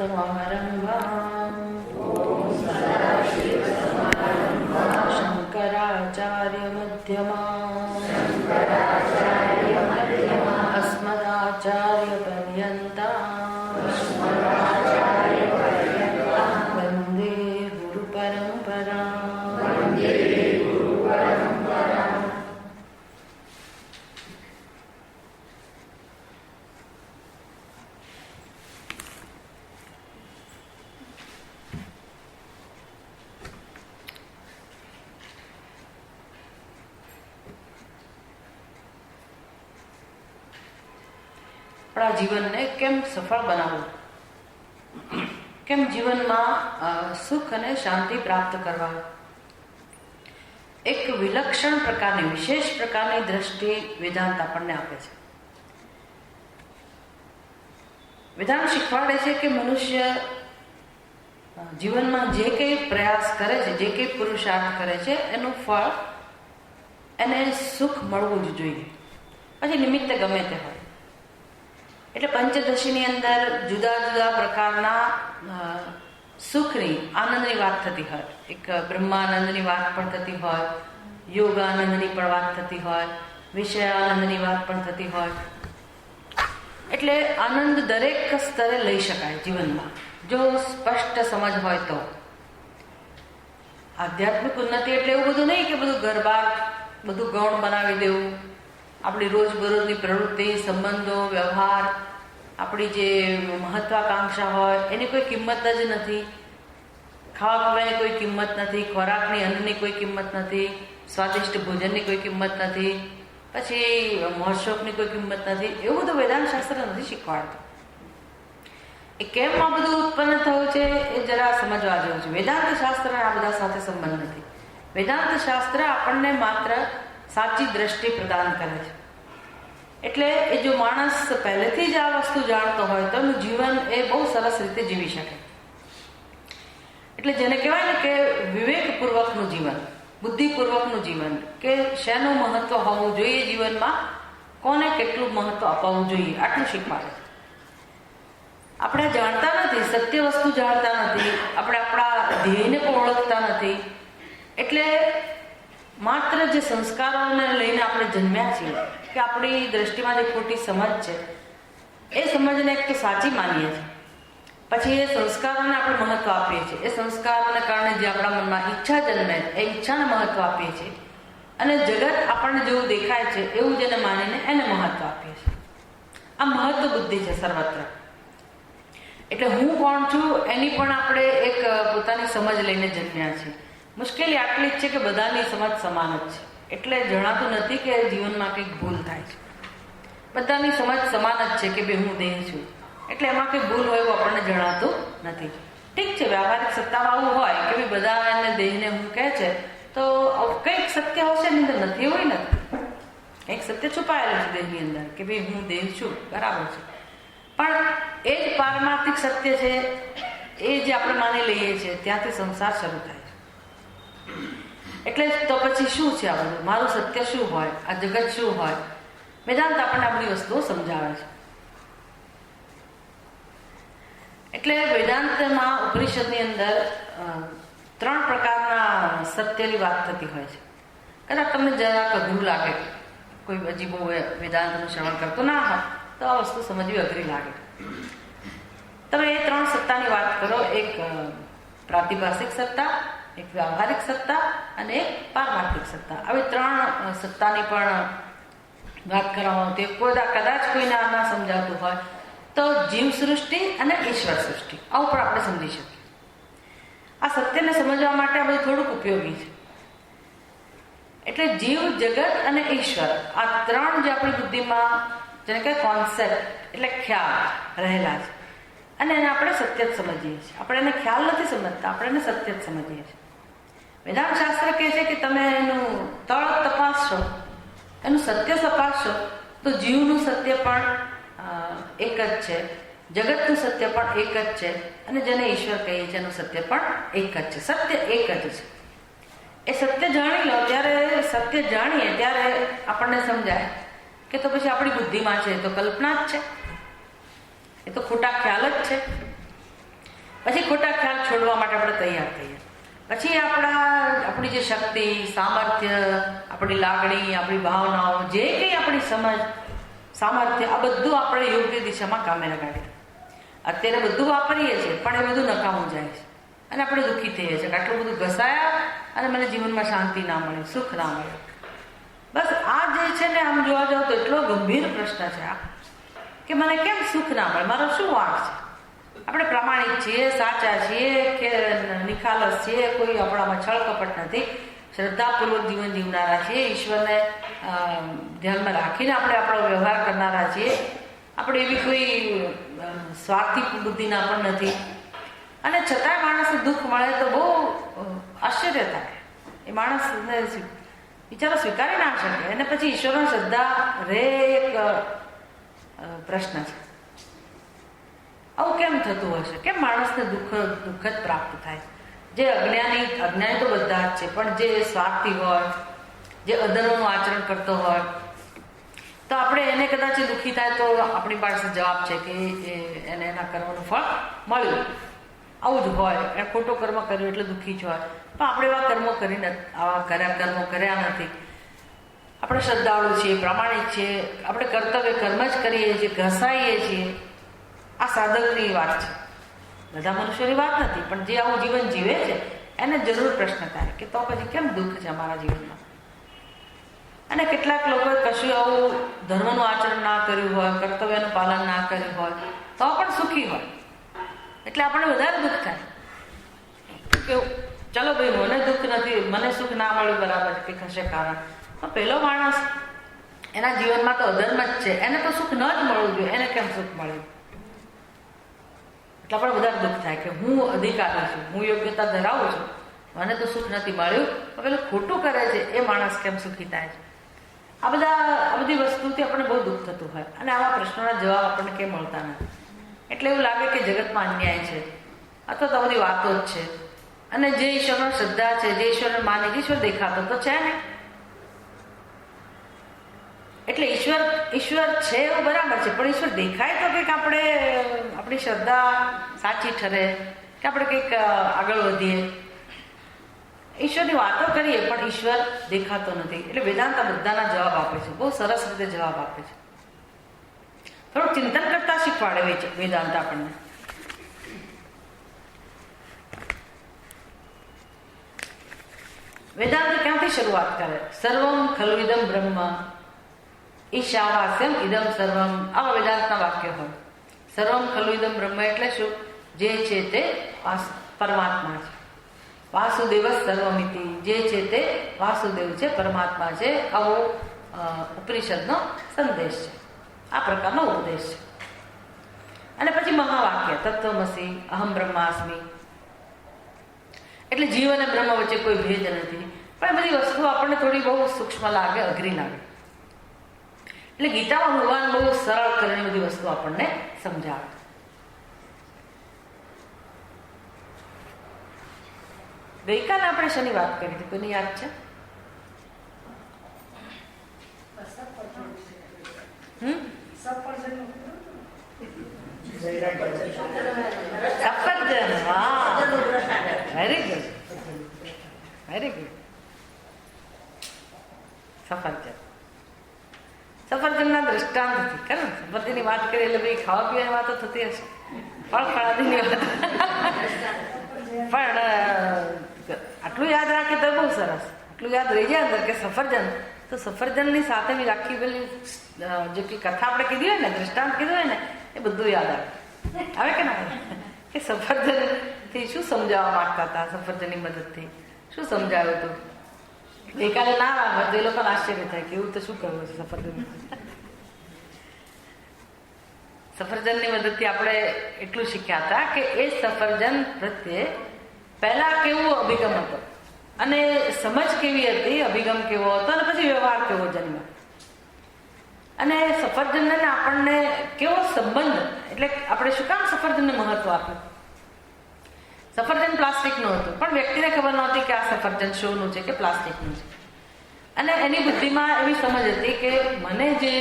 सदाशिवसमारम्भाम् शङ्कराचार्यमध्यमाम् अस्मदाचार्यपर्यन्ताम् वन्दे गुरुपरम्पराम्. આપણા જીવનને કેમ સફળ બનાવવું, કેમ જીવનમાં સુખ અને શાંતિ પ્રાપ્ત કરવા, એક વિલક્ષણ પ્રકારની વિશેષ પ્રકારની દ્રષ્ટિ વેદાંત આપણને આપે છે. વેદાંત શીખવાડે છે કે મનુષ્ય જીવનમાં જે કંઈ પ્રયાસ કરે છે, જે કંઈ પુરુષાર્થ કરે છે, એનું ફળ એને સુખ મળવું જ જોઈએ, પછી નિમિત્તે ગમે તે હોય. એટલે પંચદશીની અંદર જુદા જુદા પ્રકારના સુખની, આનંદની વાત થતી હોય. એક બ્રહ્માનંદની વાત પણ થતી હોય, યોગાનંદની પણ વાત થતી હોય, વિષયાનંદની વાત પણ થતી હોય. એટલે આનંદ દરેક સ્તરે લઈ શકાય જીવનમાં, જો સ્પષ્ટ સમજ હોય તો. આધ્યાત્મિક ઉન્નતિ એટલે એવું બધું નહીં કે બધું ઘર-બાર બધું ગૌણ બનાવી દેવું. આપણી રોજબરોજની પ્રવૃત્તિ, સંબંધો, વ્યવહાર, આપણી જે મહત્વાકાંક્ષા હોય એની કોઈ કિંમત જ નથી. ખાવા પીવાની કોઈ કિંમત નથી, ખોરાકની, અન્નની કોઈ કિંમત નથી, સ્વાદિષ્ટ ભોજનની કોઈ કિંમત નથી, પછી મોજશોખની કોઈ કિંમત નથી. એવું બધું વેદાંત શાસ્ત્ર નથી શીખવાડતું. એ કેમ આ બધું ઉત્પન્ન થયું છે એ જરા સમજવા જેવું છે. વેદાંત શાસ્ત્ર આ બધા સાથે સંબંધ નથી. વેદાંત શાસ્ત્ર આપણને માત્ર સાચી દ્રષ્ટિ પ્રદાન કરે છે. એટલે એ જો માણસ પહેલેથી જ આ વસ્તુ જાણતો હોય તો એનું જીવન એ બહુ સરસ રીતે જીવી શકે. એટલે જેને કહેવાય ને કે વિવેકપૂર્વકનું જીવન, બુદ્ધિપૂર્વકનું જીવન, કે શેનું મહત્વ હોવું જોઈએ જીવનમાં, કોને કેટલું મહત્વ અપાવવું જોઈએ, આટલું શીખવાડે. આપણે જાણતા નથી, સત્ય વસ્તુ જાણતા નથી, આપણે આપણા ધ્યેયને પણ ઓળખતા નથી. એટલે માત્ર જે સંસ્કારોને લઈને આપણે જન્મ્યા છીએ, કે આપણી દ્રષ્ટિમાં જે ખોટી સમજ છે એ સમજને એક તો સાચી માનીએ છીએ, પછી એ સંસ્કારોને આપણે મહત્વ આપીએ છીએ. એ સંસ્કારોને કારણે જે આપણા મનમાં ઈચ્છા જન્મે એ ઈચ્છાને મહત્વ આપીએ છીએ, અને જગત આપણને જેવું દેખાય છે એવું જેને માનીને એને મહત્વ આપીએ છીએ. આ મહત્વ બુદ્ધિ છે સર્વત્ર. એટલે હું કોણ છું એની પણ આપણે એક પોતાની સમજ લઈને જન્મ્યા છીએ. મુશ્કેલી આટલી જ છે કે બધાની સમજ સમાન જ છે. એટલે જણાતું નથી કે જીવનમાં કંઈક ભૂલ થાય છે. બધાની સમજ સમાન જ છે કે હું દેહ છું, એટલે એમાં કંઈ ભૂલ હોય એવું આપણને જણાતું નથી. ઠીક છે, વ્યવહારિક સત્તામાં આવું હોય કે બધા એને દેહને હું કહે છે તો કંઈક સત્ય હશે ની અંદર, નથી એવું નથી. કંઈક સત્ય છુપાયેલું છે દેહની અંદર કે ભાઈ હું દેહ છું, બરાબર છે. પણ એ જ પારમાર્થિક સત્ય છે, એ જે આપણે માની લઈએ છીએ ત્યાંથી સંસાર શરૂ થાય. એટલે તો પછી શું છે આ બધું? મારું સત્ય શું હોય, આ જગત શું હોય? વેદાંત આપણને આ બધી વસ્તુઓ સમજાવે છે. એટલે વેદાંતમાં, ઉપનિષદની અંદર 3 પ્રકારના સત્યની વાત થતી હોય છે. કદાચ તમને જરાક અઘરું લાગે, કોઈ હજી બહુ વેદાંતનું શ્રવણ કરતો ના હોય તો આ વસ્તુ સમજવી અઘરી લાગે. તમે એ 3 સત્તાની વાત કરો. એક પ્રાતિભાષિક સત્તા, એક વ્યવહારિક સત્તા અને એક પારમાર્થિક સત્તા. આવી 3 સત્તાની પણ વાત કરવામાં આવતી. કદાચ કોઈને આ ના સમજાતું હોય તો જીવ સૃષ્ટિ અને ઈશ્વર સૃષ્ટિ આવું પણ આપણે સમજી શકીએ. આ સત્યને સમજવા માટે આ બધું થોડુંક ઉપયોગી છે. એટલે જીવ, જગત અને ઈશ્વર, આ 3 જે આપણી બુદ્ધિમાં જેને કે કોન્સેપ્ટ એટલે ખ્યાલ રહેલા છે, અને એને આપણે સત્ય જ સમજીએ છીએ. આપણે એને ખ્યાલ નથી સમજતા, આપણે એને સત્ય જ સમજીએ છીએ. વેદાંત શાસ્ત્ર કહે છે કે તમે એનું તળ તપાસશો, એનું સત્ય તપાસશો તો જીવનું સત્ય પણ એક જ છે, જગતનું સત્ય પણ એક જ છે, અને જેને ઈશ્વર કહીએ છીએ એનું સત્ય પણ એક જ છે. સત્ય એક જ છે. એ સત્ય જાણી લો, ત્યારે સત્ય જાણીએ ત્યારે આપણને સમજાય કે તો પછી આપણી બુદ્ધિમાં છે તો કલ્પના જ છે, એ તો ખોટા ખ્યાલ જ છે. પછી ખોટા ખ્યાલ છોડવા માટે આપણે તૈયાર થઈએ. પછી આપણી જે શક્તિ, સામર્થ્ય, આપણી લાગણી, આપણી ભાવનાઓ, જે કંઈ આપણી સમજ, સામર્થ્ય, આ બધું આપણે યોગ્ય દિશામાં કામે લગાડીએ. અત્યારે બધું વાપરીએ છીએ પણ એ બધું નકામું જાય છે અને આપણે દુઃખી થઈએ છીએ કે આટલું બધું ઘસાયા અને મને જીવનમાં શાંતિ ના મળે, સુખ ના મળે. બસ આ જે છે ને, આમ જોવા જાવ તો એટલો ગંભીર પ્રશ્ન છે આ, કે મને કેમ સુખ ના મળે, મારો શું વાંક છે? આપણે પ્રામાણિક છીએ, સાચા છીએ કે નિખાલસ છીએ, કોઈ આપણામાં છળ કપટ નથી, શ્રદ્ધાપૂર્વક જીવન જીવનારા છીએ, ઈશ્વરને ધ્યાનમાં રાખીને આપણે આપણો વ્યવહાર કરનારા છીએ, આપણે એવી કોઈ સ્વાર્થી બુદ્ધિના પણ નથી. અને છતાંય માણસને દુઃખ મળે તો બહુ આશ્ચર્ય થાય. એ માણસને બિચારો સ્વીકારી ના શકે. અને પછી ઈશ્વરની શ્રદ્ધા રે એક પ્રશ્ન છે. આવું કેમ થતું હશે? કેમ માણસને દુઃખ જ પ્રાપ્ત થાય? જે અજ્ઞાની તો બધા જ છે, પણ જે સ્વાર્થી હોય, જે અધર્મનું આચરણ કરતો હોય, તો આપણે એને કદાચ દુઃખી થાય તો આપણી પાસે જવાબ છે કે એને એના કર્મનું ફળ મળ્યું. આવું જ હોય, એ ખોટો કર્મ કર્યું એટલે દુઃખી જ હોય. પણ આપણે એવા કર્મો કરીને કર્મો કર્યા નથી. આપણે શ્રદ્ધાળુ છીએ, પ્રામાણિક છીએ, આપણે કર્તવ્ય કર્મ જ કરીએ છીએ, ઘસાઈએ છીએ. આ સાધકની વાત છે, બધા મનુષ્યોની વાત નથી. પણ જે આવું જીવન જીવે છે એને જરૂર પ્રશ્ન થાય કે તો પછી કેમ દુઃખ છે અમારા જીવનમાં? અને કેટલાક લોકોએ કશું આવું ધર્મનું આચરણ ના કર્યું હોય, કર્તવ્યનું પાલન ના કર્યું હોય, તો પણ સુખી હોય. એટલે આપણને વધારે દુઃખ થાય કે ચલો ભાઈ, મને દુઃખ નથી, મને સુખ ના મળ્યું, બરાબર કે કશે કારણ. પણ પેલો માણસ, એના જીવનમાં તો અધર્મ જ છે, એને તો સુખ ન જ મળવું જોઈએ, એને કેમ સુખ મળ્યું? એટલે આપણે વધારે દુઃખ થાય કે હું અધિકારી છું, હું યોગ્યતા ધરાવું છું, મને તો સુખ નથી મળ્યું. તો પેલું ખોટું કરે છે એ માણસ કેમ સુખી થાય છે? આ બધી વસ્તુથી આપણને બહુ દુઃખ થતું હોય. અને આવા પ્રશ્નોના જવાબ આપણને કેમ મળતા નથી. એટલે એવું લાગે કે જગતમાં અન્યાય છે અથવા તો બધી વાતો જ છે. અને જે ઈશ્વરની શ્રદ્ધા છે, જે ઈશ્વરને માને, ઈશ્વર દેખાતો તો છે ને. એટલે ઈશ્વર છે એવું બરાબર છે, પણ ઈશ્વર દેખાય તો કંઈક આપણે આપણી શ્રદ્ધા સાચી ઠરે, કે આપણે કંઈક આગળ વધીએ. ઈશ્વરની વાતો કરીએ પણ ઈશ્વર દેખાતો નથી. એટલે વેદાંત બધાના જવાબ આપે છે, બહુ સરસ રીતે જવાબ આપે છે. થોડુંક ચિંતન કરતા શીખવાડે વેદાંત આપણને. વેદાંત ક્યાંથી શરૂઆત કરે? સર્વમ ખલુ ઇદમ બ્રહ્મ ઈશાવાસ્યમ ઇદમ સર્વમ. આવા વેદાંતના વાક્ય હોય. સર્વમ ખલુ ઇદમ બ્રહ્મ એટલે શું? જે છે તે પરમાત્મા છે. વાસુદેવ સર્વમિતિ, જે છે તે વાસુદેવ છે, પરમાત્મા છે. આવો ઉપનિષદનો સંદેશ છે, આ પ્રકારનો ઉપદેશ છે. અને પછી મહાવાક્ય તત્વમસી અહમ બ્રહ્માસ્મિ. એટલે જીવ અને બ્રહ્મ વચ્ચે કોઈ ભેદ નથી. પણ બધી વસ્તુઓ આપણને થોડી બહુ સૂક્ષ્મ લાગે, અઘરી લાગે. એટલે ગીતામાં ભગવાન બહુ સરળ કરીને બધી વસ્તુ આપણને સમજાવે. ગઈકાલે આપણે શેની વાત કરી હતી, કોઈને યાદ છે? સફરજન. વાહ, વેરી ગુડ, વેરી ગુડ. સફરજનના દ્રષ્ટાંતથી કરે ને, સફરજનની વાત કરીએ એટલે ભાઈ ખાવા પીવાની વાતો થતી હશે, ફળ ફળાદીની વાત. પણ આટલું યાદ રાખે તો બહુ સરસ. આટલું યાદ રહી જાય અંદર કે સફરજન, તો સફરજનની સાથે બી આખી પેલી જે કથા આપણે કીધી હોય ને, દ્રષ્ટાંત કીધું હોય ને, એ બધું યાદ આવે કે ના આવે? કે સફરજનથી શું સમજાવવા માંગતા હતા, સફરજનની મદદથી શું સમજાવ્યું હતું. ગઈકાલે ના આવે તો એ લોકોને આશ્ચર્ય થાય કે એવું તો શું કરવું છે સફરજન. સફરજનની મદદથી આપણે એટલું શીખ્યા હતા કે એ સફરજન પ્રત્યે પહેલા કેવો અભિગમ હતો અને સમજ કેવી હતી, અભિગમ કેવો હતો, અને પછી વ્યવહાર કેવો જન્મ્યો. અને સફરજનને આપણને કેવો સંબંધ, એટલે આપણે શું કામ સફરજનને મહત્વ આપ્યું. સફરજન પ્લાસ્ટિકનું હતું, પણ વ્યક્તિને ખબર નહોતી કે આ સફરજન શોનું છે કે પ્લાસ્ટિકનું છે. અને એની બુદ્ધિમાં એવી સમજ હતી કે મને જે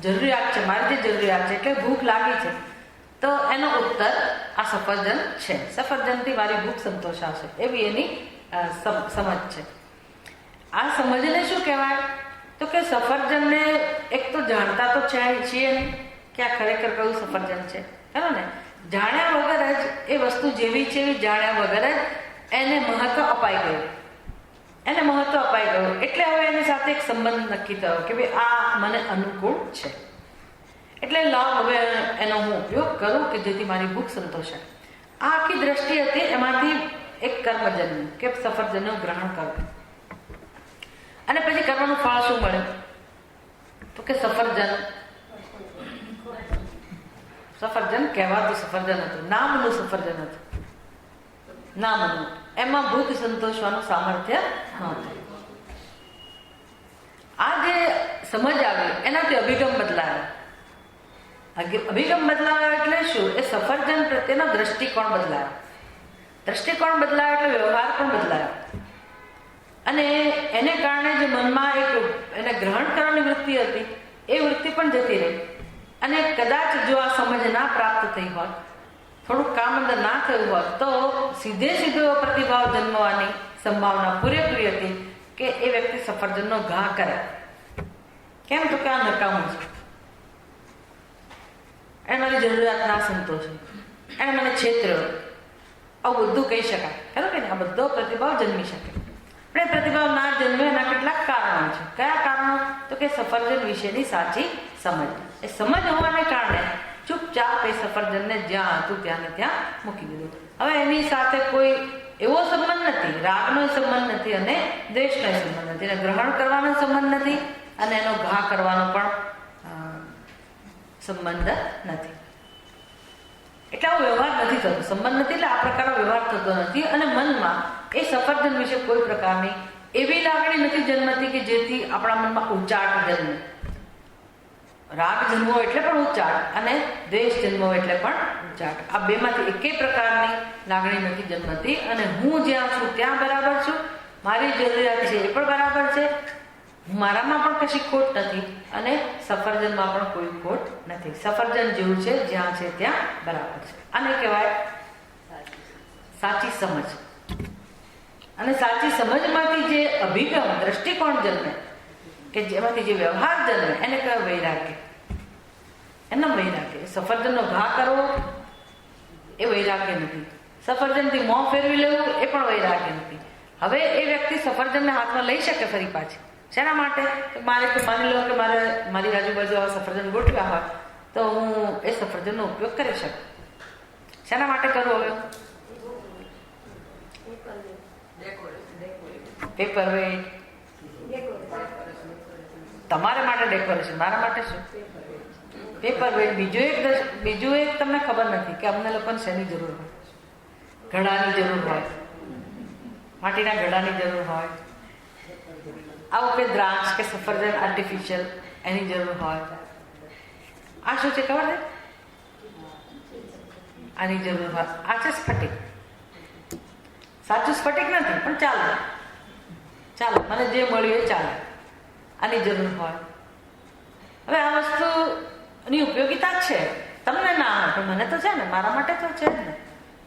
જરૂરિયાત છે, મારી જે જરૂરિયાત છે, એટલે ભૂખ લાગી છે, તો એનો ઉત્તર આ સફરજન છે, સફરજનથી મારી ભૂખ સંતોષાશે, એવી એની સમજ છે. આ સમજને શું કહેવાય? તો કે સફરજનને એક તો જાણતા તો છીએ ને કે આ ખરેખર કયું સફરજન છે, ખરું ને? જાણ્યા વગર જ એ વસ્તુ જેવી છે એવી જાણ્યા વગર જ એને મહત્વ અપાઈ ગયું, એટલે હવે એની સાથે એક સંબંધ નક્કી થયો કે ભાઈ આ મને અનુકૂળ છે, એટલે લાવ હવે એનો હું ઉપયોગ કરું કે જેથી મારી ભૂખ સંતોષાય. આ આખી દ્રષ્ટિ હતી, એમાંથી એક કર્મજન્મ કે સફરજનનું ગ્રહણ કરવું. અને પછી કરવાનું ફળ શું મળે? તો કે સફરજન કહેવાતું સફરજન હતું, નામનું સફરજન હતું, નામનું. એમાં ભૂખ સંતોષવાનું સામર્થ્ય નહોતું. આ જે સમજ આવી એનાથી અભિગમ બદલાયો. એટલે શું? એ સફરજન પ્રત્યેનો દ્રષ્ટિકોણ બદલાયો એટલે વ્યવહાર પણ બદલાયો. અને એને કારણે જે મનમાં એને ગ્રહણ કરવાની વૃત્તિ હતી એ વૃત્તિ પણ જતી રહી. અને કદાચ જો આ સમજ ના પ્રાપ્ત થઈ હોત, થોડુંક કામ અંદર ના થયું હોત, તો સીધો પ્રતિભાવ જન્મવાની સંભાવના પૂરેપૂરી હતી કે એ વ્યક્તિ સફરજનનો ઘા કરે. કેમ? તો કે આ નકામું છે, એને મારી જરૂરિયાત ના સંતોષે, એને મને છેતર્યો, આવું બધું કહી શકાય, ખરું કે આ બધો પ્રતિભાવ જન્મી શકે. પણ એ પ્રતિભાવ ના જન્મે એના કેટલાક કારણો છે. કયા કારણો? તો કે સફરજન વિશેની સાચી સમજ. એ સમજ હોવાને કારણે ચૂપચાપ એ સફરજનને જ્યાં હતું ત્યાં ને ત્યાં મૂકી દીધું. હવે એની સાથે કોઈ એવો સંબંધ નથી, રાગનો સંબંધ નથી અને દ્વેષનો સંબંધ નથી, એને ગ્રહણ કરવાનો સંબંધ નથી અને એનો ઘા કરવાનો પણ સંબંધ નથી. એટલે આવો વ્યવહાર નથી થતો, સંબંધ નથી, એટલે આ પ્રકારનો વ્યવહાર થતો નથી. અને મનમાં એ સફરજન વિશે કોઈ પ્રકારની એવી લાગણી નથી જન્મતી કે જેથી આપણા મનમાં ઉચાટ જન્મે. રાગ જન્મો એટલે પણ ઉચાટ અને દ્વેષ જન્મો એટલે પણ ઉચાટ. આ બેમાંથી એકેય પ્રકારની લાગણી નથી જન્મતી. અને હું જ્યાં છું ત્યાં બરાબર છું, મારી જરૂરિયાત છે એ પણ બરાબર છે, મારામાં પણ કશી ખોટ નથી અને સફરજનમાં પણ કોઈ ખોટ નથી. સફરજન જેવું છે, જ્યાં છે ત્યાં બરાબર છે. આને કહેવાય સાચી સમજ. અને સાચી સમજમાંથી જે અભિગમ દ્રષ્ટિકોણ જન્મે, કે જેમાંથી જે વ્યવહાર જન્મે, એને કહેવાય વૈરાગ્ય. એના વૈરાગ્ય. સફરજનનો ઘા કરવો એ વૈરાગ્ય નથી. સફરજનથી મોં ફેરવી લેવું એ પણ વૈરાગ્ય નથી. હવે એ વ્યક્તિ સફરજનને હાથમાં લઈ શકે ફરી પાછી. શેના માટે? મારે તો માની લો કે મારી આજુબાજુ આવા સફરજન ગોઠવ્યા હોય તો હું એ સફરજનનો ઉપયોગ કરી શકું. શેના માટે કરું? હવે પેપર વેટ, તમારા માટે ડેકોરેશન, મારા માટે શું? Paper weight. બીજું એક તમને ખબર નથી કે અમને લોકોને શેની જરૂર હોય? ઘડાની જરૂર હોય, માટીના ઘડાની જરૂર હોય. આવું કે દ્રાક્ષ કે સફરજન આર્ટિફિશિયલ એની જરૂર હોય. આ શું છે ખબર છે? આની જરૂર હોય. આ છે સ્ફટિક. સાચું સ્ફટિક નથી પણ ચાલો મને જે મળ્યું એ ચાલે. આની જરૂર હોય. હવે આ વસ્તુની ઉપયોગિતા છે, તમને ના હોય પણ મને તો છે ને, મારા માટે તો છે ને.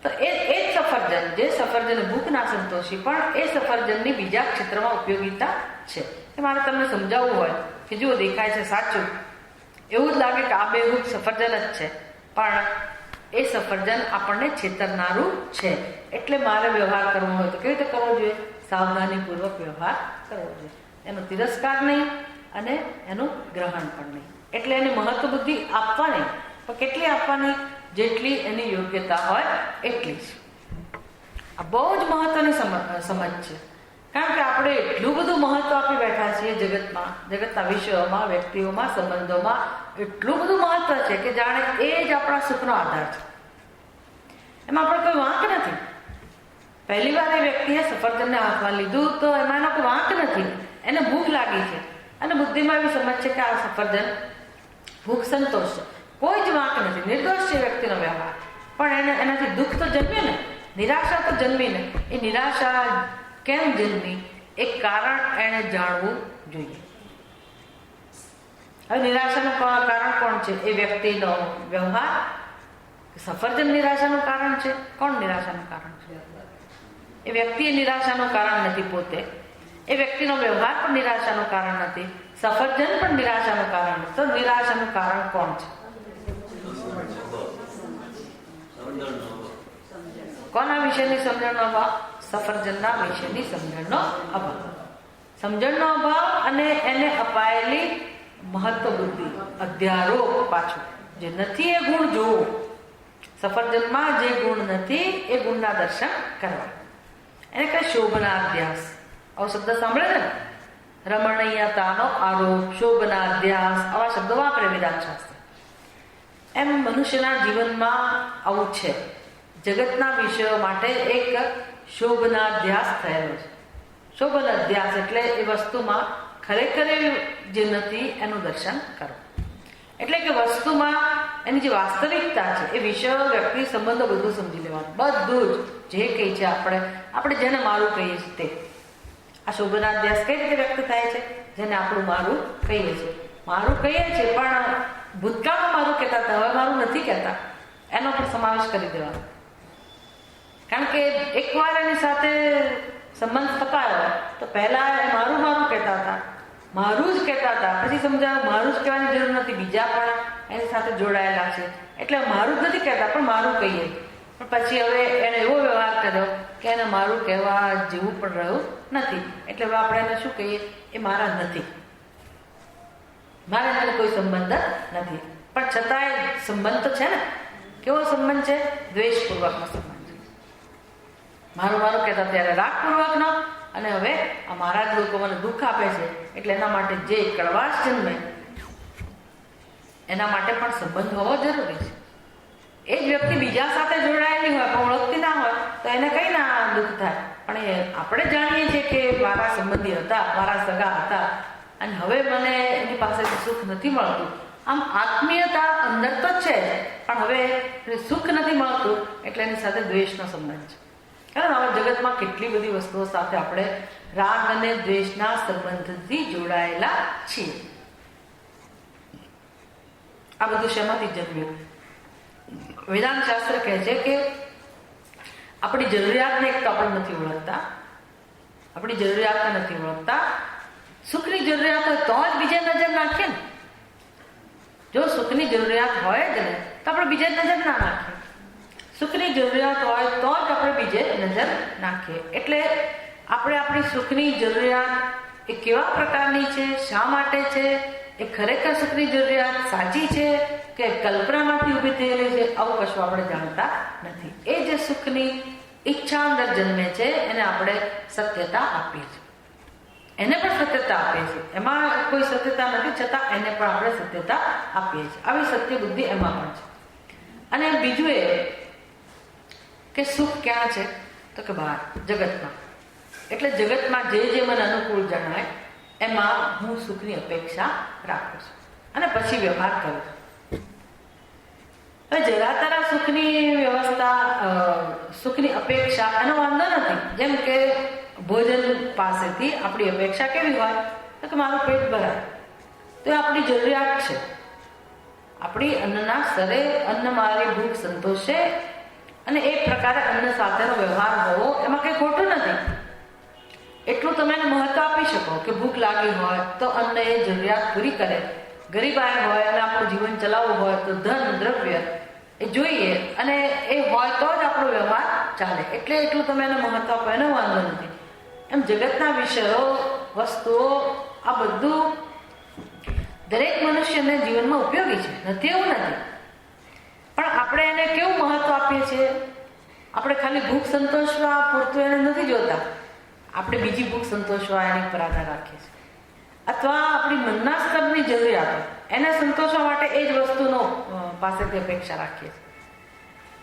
તો એ જ સફરજન, જે સફરજન ભૂખ ના સંતોષી, પણ એ સફરજનની બીજા ક્ષેત્રમાં ઉપયોગિતા છે. એ મારે તમને સમજાવવું હોય કે જો દેખાય છે સાચું, એવું જ લાગે કે આ બેહૂબ સફરજન જ છે, પણ એ સફરજન આપણને છેતરનારું છે. એટલે મારે વ્યવહાર કરવો હોય તો કેવી રીતે કરવો જોઈએ? સાવધાનીપૂર્વક વ્યવહાર કરવો જોઈએ. એનો તિરસ્કાર નહીં અને એનું ગ્રહણ પણ નહીં. એટલે એને મહત્વ બુદ્ધિ આપવાની, પણ કેટલી આપવાની? જેટલી એની યોગ્યતા હોય એટલી જ. આ બહુ જ મહત્વની સમજ છે. કારણ કે આપણે એટલું બધું મહત્વ આપી બેઠા છીએ જગતના વિષયોમાં, વ્યક્તિઓમાં, સંબંધોમાં એટલું બધું મહત્વ છે કે જાણે એ જ આપણા સુખનો આધાર છે. એમાં આપણે કોઈ વાંક નથી. પહેલી વાર એ વ્યક્તિએ સફરજનને હાથમાં લીધું તો એમાં એનો કોઈ વાંક નથી. એને ભૂખ લાગી છે અને બુદ્ધિમાં એવી સમજ છે કે આ સફરજન ભૂખ સંતોષ છે, કોઈ જ વાંક નથી. નિર્દોષ છે વ્યક્તિનો વ્યવહાર. પણ એનાથી દુઃખ તો જન્મે ને, નિરાશા તો જન્મી ને. એ નિરાશા કેમ જન્મી એ કારણ એને જાણવું જોઈએ. હવે નિરાશાનું કારણ કોણ છે? એ વ્યક્તિનો વ્યવહાર સફરજન નિરાશાનું કારણ છે? કોણ નિરાશાનું કારણ છે? એ વ્યક્તિ નિરાશાનું કારણ નથી પોતે, એ વ્યક્તિનો વ્યવહાર પણ નિરાશાનું કારણ નથી, સફરજન પણ નિરાશાનું કારણ નથી. તો નિરાશાનું કારણ કોણ છે? કોના વિશેની સમજણનો અભાવ? સફરજનના વિશેની સમજણનો અભાવ. સમજણનો અભાવ અને એને અપાયેલી મહત્વ બુદ્ધિ, અધ્યારોપ. પાછું જે નથી એ ગુણ જોવું, સફરજનમાં જે ગુણ નથી એ ગુણના દર્શન કરવા, એને કઈ શોભનાધ્યાસ. આવો શબ્દ સાંભળે છે ને, રમણીયતાનો આરોપ, શોભનાધ્યાસ, આવા શબ્દો વાપરે વેદાંત શાસ્ત્ર. એમ મનુષ્યના જીવનમાં આવું છે. જગતના વિષયો માટે એક શોભનાધ્યાસ થયેલો છે. શોભનાધ્યાસ એટલે એ વસ્તુમાં ખરેખર જે નથી એનું દર્શન કરો. એટલે કે વસ્તુમાં એની જે વાસ્તવિકતા છે, એ વિષયો, વ્યક્તિ, સંબંધો બધું સમજી લેવાનું. બધું જ જે કંઈ છે આપણે જેને મારું કહીએ છીએ તે. આ શોભનાધ્યાસ કઈ રીતે વ્યક્ત થાય છે? જેને આપણું મારું કહીએ છીએ. મારું કહીએ છીએ પણ ભૂતકાળમાં મારું કહેતા હતા, હવે મારું નથી કહેતા, એનો પણ સમાવેશ કરી દેવાનો. કારણ કે એકવાર એની સાથે સંબંધ સ્થપાયો તો પહેલા મારું મારું કહેતા હતા, મારું જ કહેતા હતા. પછી સમજાયું મારું જ કહેવાની જરૂર નથી, બીજા પણ એની સાથે જોડાયેલા છે, એટલે મારું જ નથી કહેતા પણ મારું કહીએ. પણ પછી હવે એને એવો વ્યવહાર કર્યો કે એને મારું કહેવા જેવું પણ રહ્યું નથી. એટલે હવે આપણે એને શું કહીએ? એ મારા નથી, મારે એને કોઈ સંબંધ નથી. પણ છતાંય સંબંધ તો છે ને. કેવો સંબંધ છે? દ્વેષપૂર્વકનો સંબંધ છે. મારું મારું કહેતા ત્યારે રાગપૂર્વકનો, અને હવે આ મારા જ લોકો મને દુઃખ આપે છે એટલે એના માટે જે કડવાશ જન્મે એના માટે પણ સંબંધ હોવો જરૂરી છે. એ જ વ્યક્તિ બીજા સાથે જોડાયેલી હોય પણ ઓળખતી ના હોય તો એને કઈ ના દુઃખ થાય. પણ આપણે જાણીએ છીએ કે મારા સંબંધી હતા, મારા સગા હતા, અને હવે મને એની પાસેથી સુખ નથી મળતું. આમ આત્મીયતા અંદર તો છે જ, પણ હવે સુખ નથી મળતું એટલે એની સાથે દ્વેષનો સંબંધ છે. કારણ હવે જગતમાં કેટલી બધી વસ્તુઓ સાથે આપણે રાગ અને દ્વેષના સંબંધથી જોડાયેલા છીએ. આ બધું શેમાંથી જન્મ્યું? વેદાંત શાસ્ત્ર કહે છે કે આપણી જરૂરિયાતને એક તો આપણે નથી ઓળખતા, આપણી જરૂરિયાતને નથી ઓળખતા. સુખની જરૂરિયાત હોય તો જ બીજે નજર નાખીએ ને. જો સુખની જરૂરિયાત હોય જ ને તો આપણે બીજે નજર ના નાખીએ. સુખની જરૂરિયાત હોય તો જ આપણે બીજે નજર નાખીએ. એટલે આપણે આપણી સુખની જરૂરિયાત એ કેવા પ્રકારની છે, શા માટે છે, એ ખરેખર સુખની જરૂરિયાત સાચી છે કે કલ્પનામાંથી ઊભી થયેલી છે, આવું કશું આપણે જાણતા નથી. એ જે સુખની ઈચ્છા અંદર જન્મે છે એને આપણે સત્યતા આપીએ છીએ, એને પણ સત્યતા આપીએ છીએ. એમાં કોઈ સત્યતા નથી છતાં એને પણ આપણે સત્યતા આપીએ છીએ. આવી સત્ય બુદ્ધિ એમાં પણ છે. અને બીજું એ કે સુખ ક્યાં છે? તો કે બહાર, જગતમાં. એટલે જગતમાં જે મને અનુકૂળ જણાય એમાં હું સુખની અપેક્ષા રાખું છું અને પછી વ્યવહાર કરું છું. હવે જરા તારા સુખની વ્યવસ્થા, સુખની અપેક્ષા એનો વાંધો નથી. જેમ કે ભોજન પાસેથી આપણી અપેક્ષા કેવી હોય તો કે મારું પેટ ભરાય, તો એ આપણી જરૂરિયાત છે. આપણી અન્નના સ્તરે અન્ન મારી ભૂખ સંતોષે અને એ પ્રકારે અન્ન સાથેનો વ્યવહાર હોવો એમાં કંઈ ખોટું નથી. એટલું તમે એને મહત્વ આપી શકો કે ભૂખ લાગી હોય તો અન્ન એ જરૂરિયાત પૂરી કરે. ગરીબાઈ હોય અને આપણું જીવન ચલાવવું હોય તો ધન દ્રવ્ય એ જોઈએ અને એ હોય તો જ આપણો વ્યવહાર ચાલે. એટલે એટલું તમે એને મહત્વ આપો એનો વાંધો નથી. એમ જગતના વિષયો, વસ્તુઓ, આ બધું દરેક મનુષ્યને જીવનમાં ઉપયોગી છે, નથી એવું નથી. પણ આપણે એને કેવું મહત્વ આપીએ છીએ? આપણે ખાલી ભૂખ સંતોષવા પૂરતું એને નથી જોતા, આપણે બીજી ભૂખ સંતોષવા એની પર આધાર રાખીએ છીએ. અથવા આપણી મનના સ્તરની જરૂરિયાતો એને સંતોષવા માટે એ જ વસ્તુનો પાસેથી અપેક્ષા રાખીએ છીએ.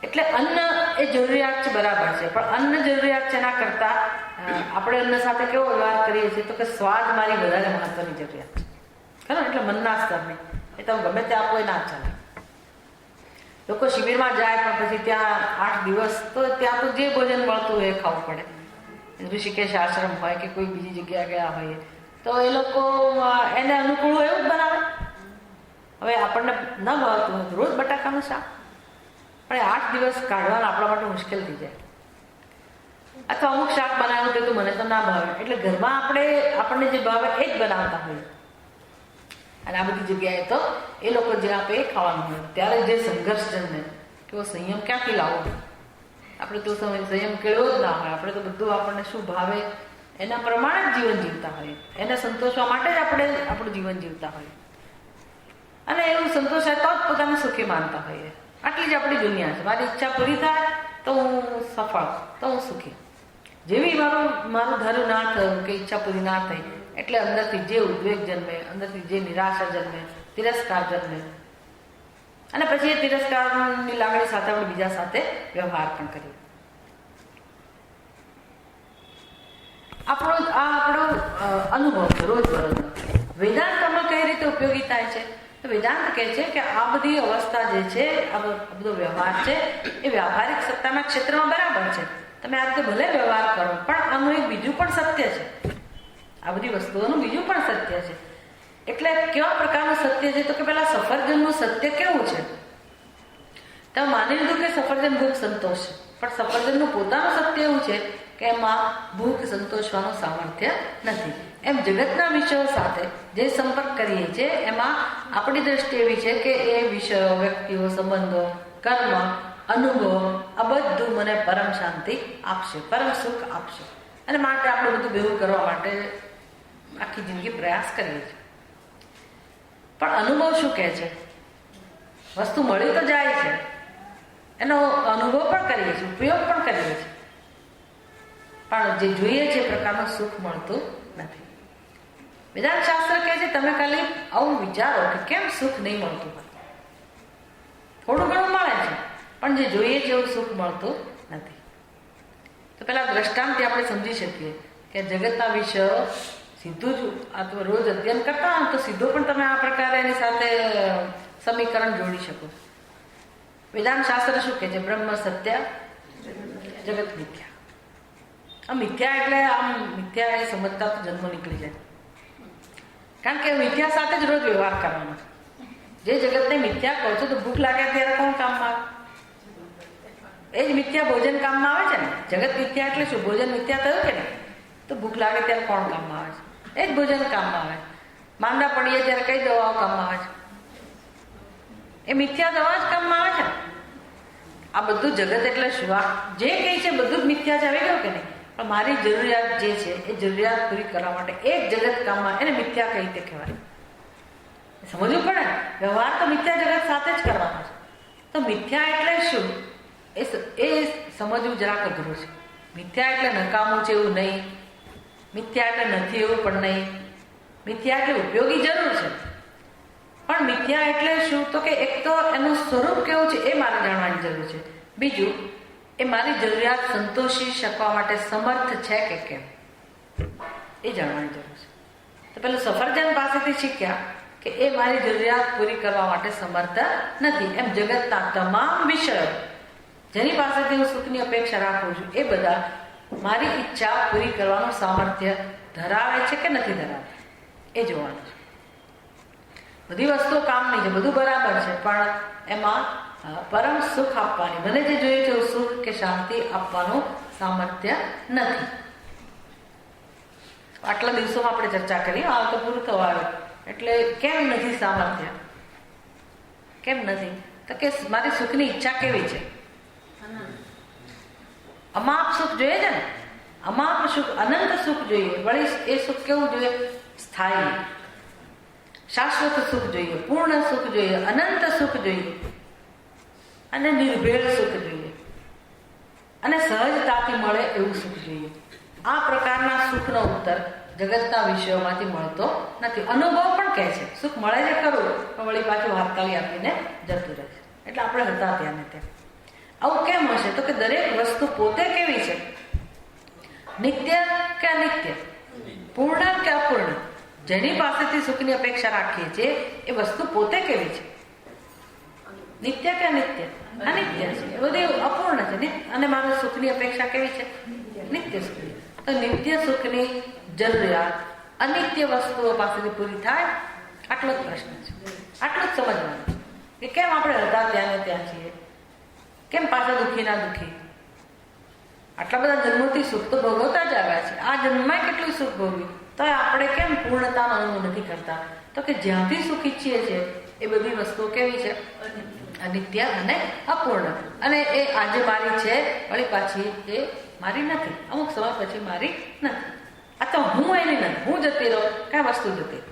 એટલે અન્ન એ જરૂરિયાત છે, બરાબર છે, પણ અન્ન જરૂરિયાત છે એના કરતા આપણે અન્ન સાથે કેવો વ્યવહાર કરીએ છીએ તો કે સ્વાદ મારી વધારે મહત્વની જરૂરિયાત છે. ખરું? એટલે મનના સ્તરની એ તમે ગમે તે આપો એ ના ચાલે. લોકો શિબિરમાં જાય પણ પછી ત્યાં 8 દિવસ તો ત્યાં તો જે ભોજન મળતું હોય એ ખાવું પડે. ઋષિકેશ આશ્રમ હોય કે કોઈ બીજી જગ્યાએ ગયા હોય તો એ લોકો એને અનુકૂળ હોય એવું જ બનાવે. હવે આપણને ન ભાવતું હોય રોજ બટાકાનું શાક, પણ એ 8 દિવસ કાઢવાના આપણા માટે મુશ્કેલ થઈ જાય. અથવા અમુક શાક બનાવ્યું તો મને તો ના ભાવે, એટલે ઘરમાં આપણને જે ભાવે એ જ બનાવતા હોય. અને આ બધી જગ્યાએ તો એ લોકો જે આપે એ ખાવાનું હોય. ત્યારે જે સંઘર્ષ જન્મે કે સંયમ ક્યાંથી લાવો? આપણે તો સંયમ કેળવો જ ના હોય. આપણે તો બધું આપણને શું ભાવે એના પ્રમાણે જ જીવન જીવતા હોય, એને સંતોષવા માટે જ આપણે આપણું જીવન જીવતા હોય. અને એવું સંતોષાય તો જ પોતાને સુખી માનતા હોઈએ. આટલી જ આપણી દુનિયા છે. મારી ઈચ્છા પૂરી થાય તો હું સફળ, તો હું સુખી. જેવી મારું ધારું ના થયું કે ઈચ્છા પૂરી ના થઈ એટલે અંદરથી જે ઉદ્વેગ જન્મે, અંદરથી જે નિરાશા જન્મે, તિરસ્કાર જન્મે, અને પછી એ તિરસ્કારની લાગણી સાથે આપણે બીજા સાથે વ્યવહાર પણ કરીએ. આપણો અનુભવ છે રોજબરોજનો. વેદાંતમાં કઈ રીતે ઉપયોગી થાય છે? તો વેદાંત કહે છે કે આ બધી અવસ્થા જે છે, આ બધો વ્યવહાર છે, એ વ્યવહારિક સત્તાના ક્ષેત્રમાં બરાબર છે. તમે આ રીતે ભલે વ્યવહાર કરો, પણ આનું એક બીજું પણ સત્ય છે. આ બધી વસ્તુઓનું બીજું પણ સત્ય છે. એટલે કેવા પ્રકારનું સત્ય છે? તો કે પેલા સફરજનનું સત્ય કેવું છે? તમે માની લીધું કે સફરજન ભૂખ સંતોષ છે, પણ સફરજનનું પોતાનું સત્ય એવું છે કે એમાં ભૂખ સંતોષવાનું સામર્થ્ય નથી. એમ જગતના વિષયો સાથે જે સંપર્ક કરીએ છીએ એમાં આપણી દ્રષ્ટિ એવી છે કે એ વિષયો, વ્યક્તિઓ, સંબંધો, કર્મ, અનુભવ આ બધું મને પરમ શાંતિ આપશે, પરમ સુખ આપશે. અને માટે આપણે બધું ભેગું કરવા માટે આખી જિંદગી પ્રયાસ કરીએ છીએ. પણ અનુભવ શું કહે છે? વસ્તુ મળી તો જાય છે, એનો અનુભવ પણ કરીએ છીએ, ઉપયોગ પણ કરીએ છીએ, પણ જે જોઈએ છે પ્રકારનું સુખ મળતું નથી. વેદાંત શાસ્ત્ર કહે છે તમે ખાલી આવું વિચારો કે કેમ સુખ નહીં મળતું હોય. થોડું ઘણું મળે છે, પણ જે જોઈએ છે એવું સુખ મળતું નથી. તો પેલા દ્રષ્ટાંતથી આપણે સમજી શકીએ કે જગતના વિષયો સીધું જ આ તો રોજ અધ્યયન કરતા હોય તો સીધો પણ તમે આ પ્રકારે એની સાથે સમીકરણ જોડી શકો. વેદાંત શાસ્ત્ર શું કહે છે? બ્રહ્મ સત્ય, જગત મિથ્યા. આ મિથ્યા એટલે આમ મિથ્યા એ સમજતા તો જન્મ નીકળી જાય. કારણ કે મિથ્યા સાથે જ રોજ વ્યવહાર કરવાનો છે. જે જગતને મિથ્યા કહો છો તો ભૂખ લાગે ત્યારે કોણ કામમાં આવે? એ જ મિથ્યા ભોજન કામમાં આવે છે ને. જગત મિથ્યા એટલે શું? ભોજન મિથ્યા થયું કે નહીં? તો ભૂખ લાગે ત્યારે કોણ કામમાં આવે છે? એ જ ભોજન કામમાં આવે. માંદા પડીએ ત્યારે કઈ દવાઓ કામમાં આવે છે? એ મિથ્યા દવા જ કામમાં આવે છે. આ બધું જગત એટલે શું? જે કઈ છે બધું જ મિથ્યા જ આવી ગયું કે નહીં? પણ મારી જરૂરિયાત જે છે એ જરૂરિયાત પૂરી કરવા માટે એક જગત કામમાં, એને મિથ્યા કઈ રીતે કહેવાય? સમજવું પડે. વ્યવહાર તો મિથ્યા જગત સાથે જ કરવાનો છે. તો મિથ્યા એટલે શું એ સમજવું જરાક અઘરું છે. મિથ્યા એટલે નકામું છે એવું નહીં, મિથ્યા એટલે નથી એવું પણ નહીં, મિથ્યા એટલે ઉપયોગી જરૂર છે, પણ મિથ્યા એટલે શું? તો કે એક તો એનું સ્વરૂપ કેવું છે એ મારે જાણવાની જરૂર છે. બીજું, એ મારી જરૂરિયાત સંતોષી શકવા માટે સમર્થ છે કે કેમ એ જાણવાની જરૂર છે. તો પેલું સફરજન પાસેથી શીખ્યા કે એ મારી જરૂરિયાત પૂરી કરવા માટે સમર્થ નથી. એમ જગતના તમામ વિષયો જેની પાસેથી હું સુખની અપેક્ષા રાખું છું એ બધા મારી ઈચ્છા પૂરી કરવાનું સામર્થ્ય ધરાવે છે કે નથી ધરાવે એ જોવાનું છે. બધી વસ્તુઓ કામની છે, બધું બરાબર છે, પણ એમાં પરમ સુખ આપવાની, મને જે જોઈએ છે સુખ કે શાંતિ આપવાનું સામર્થ્ય નથી. આટલા દિવસોમાં આપણે ચર્ચા કરી, આ તો પૂરું થવા આવ્યું. એટલે કેમ નથી સામર્થ્ય? કેમ નથી? તો કે મારી સુખની ઈચ્છા કેવી છે? અમાપ સુખ જોઈએ છે ને. અમાપ સુખ, અનંત સુખ જોઈએ. વળી એ સુખ કેવું જોઈએ? સ્થાયી, શાશ્વત સુખ જોઈએ, પૂર્ણ સુખ જોઈએ, અનંત સુખ જોઈએ, અને નિર્ભેળ સુખ જોઈએ, અને સહજતાથી મળે એવું સુખ જોઈએ. આ પ્રકારના સુખનો ઉત્તર જગતના વિષયોમાંથી મળતો નથી. અનુભવ પણ કહે છે સુખ મળે છે ખરું, પણ વળી પાછું હાથતાળી આપીને જતું રહે છે. એટલે આપણે હતા ત્યાં ને ત્યાં. આવું કેમ હશે? તો કે દરેક વસ્તુ પોતે કેવી છે? નિત્ય કે અનિત્ય, પૂર્ણ કે અપૂર્ણ? જેની પાસેથી સુખની અપેક્ષા રાખીએ છીએ એ વસ્તુ પોતે કેવી છે? નિત્ય કે અનિત્ય? અનિત્ય છે, એ બધી અપૂર્ણ છે. અને મારી સુખની અપેક્ષા કેવી છે? નિત્ય સુખની. તો નિત્ય સુખની જરૂરિયાત અનિત્ય વસ્તુઓ પાસેથી પૂરી થાય? આટલો જ પ્રશ્ન છે. આટલું જ સમજવાનું છે કે કેમ આપણે હતા ત્યાં ને ત્યાં છીએ. કેમ પાછા દુઃખી ના દુઃખી? આટલા બધા જન્મોથી સુખ તો ભોગવતા જ આવ્યા છે. આ જન્મમાં કેટલું સુખ ભોગવ્યું, તો આપણે કેમ પૂર્ણતાનો અનુભવ નથી કરતા? તો કે જ્યાંથી સુખ ઈચ્છીએ છીએ એ બધી વસ્તુઓ કેવી છે? અનિત્ય અને અપૂર્ણ. અને એ આજે મારી છે, વળી પાછી એ મારી નથી, અમુક સમય પછી મારી નથી. આ તો હું એની નથી, હું જતી રહો, કઈ વસ્તુ જતી.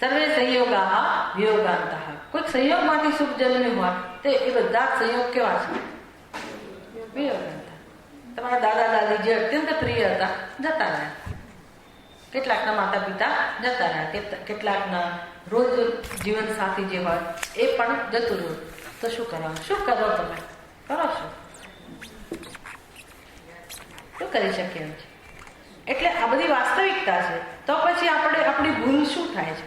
સર્વે સંયોગા વિયોગાંત. કોઈક સંયોગમાંથી સુખ જન્મ્યું હોય તો એ બધા જ સંયોગ કેવા છે? વિયોગાંત. તમારા દાદા દાદી જે અત્યંત પ્રિય હતા જતા રહ્યા, કેટલાકના માતા પિતા જતા રહ્યા, કેટલાકના રોજ જીવન સાથી જે હોય એ પણ જતું રહ્યું. તો શું કરવાનું? શું કરો તમે? કરો શું કરી શકીએ? એટલે આ બધી વાસ્તવિકતા છે. તો પછી આપણી ભૂલ શું થાય છે?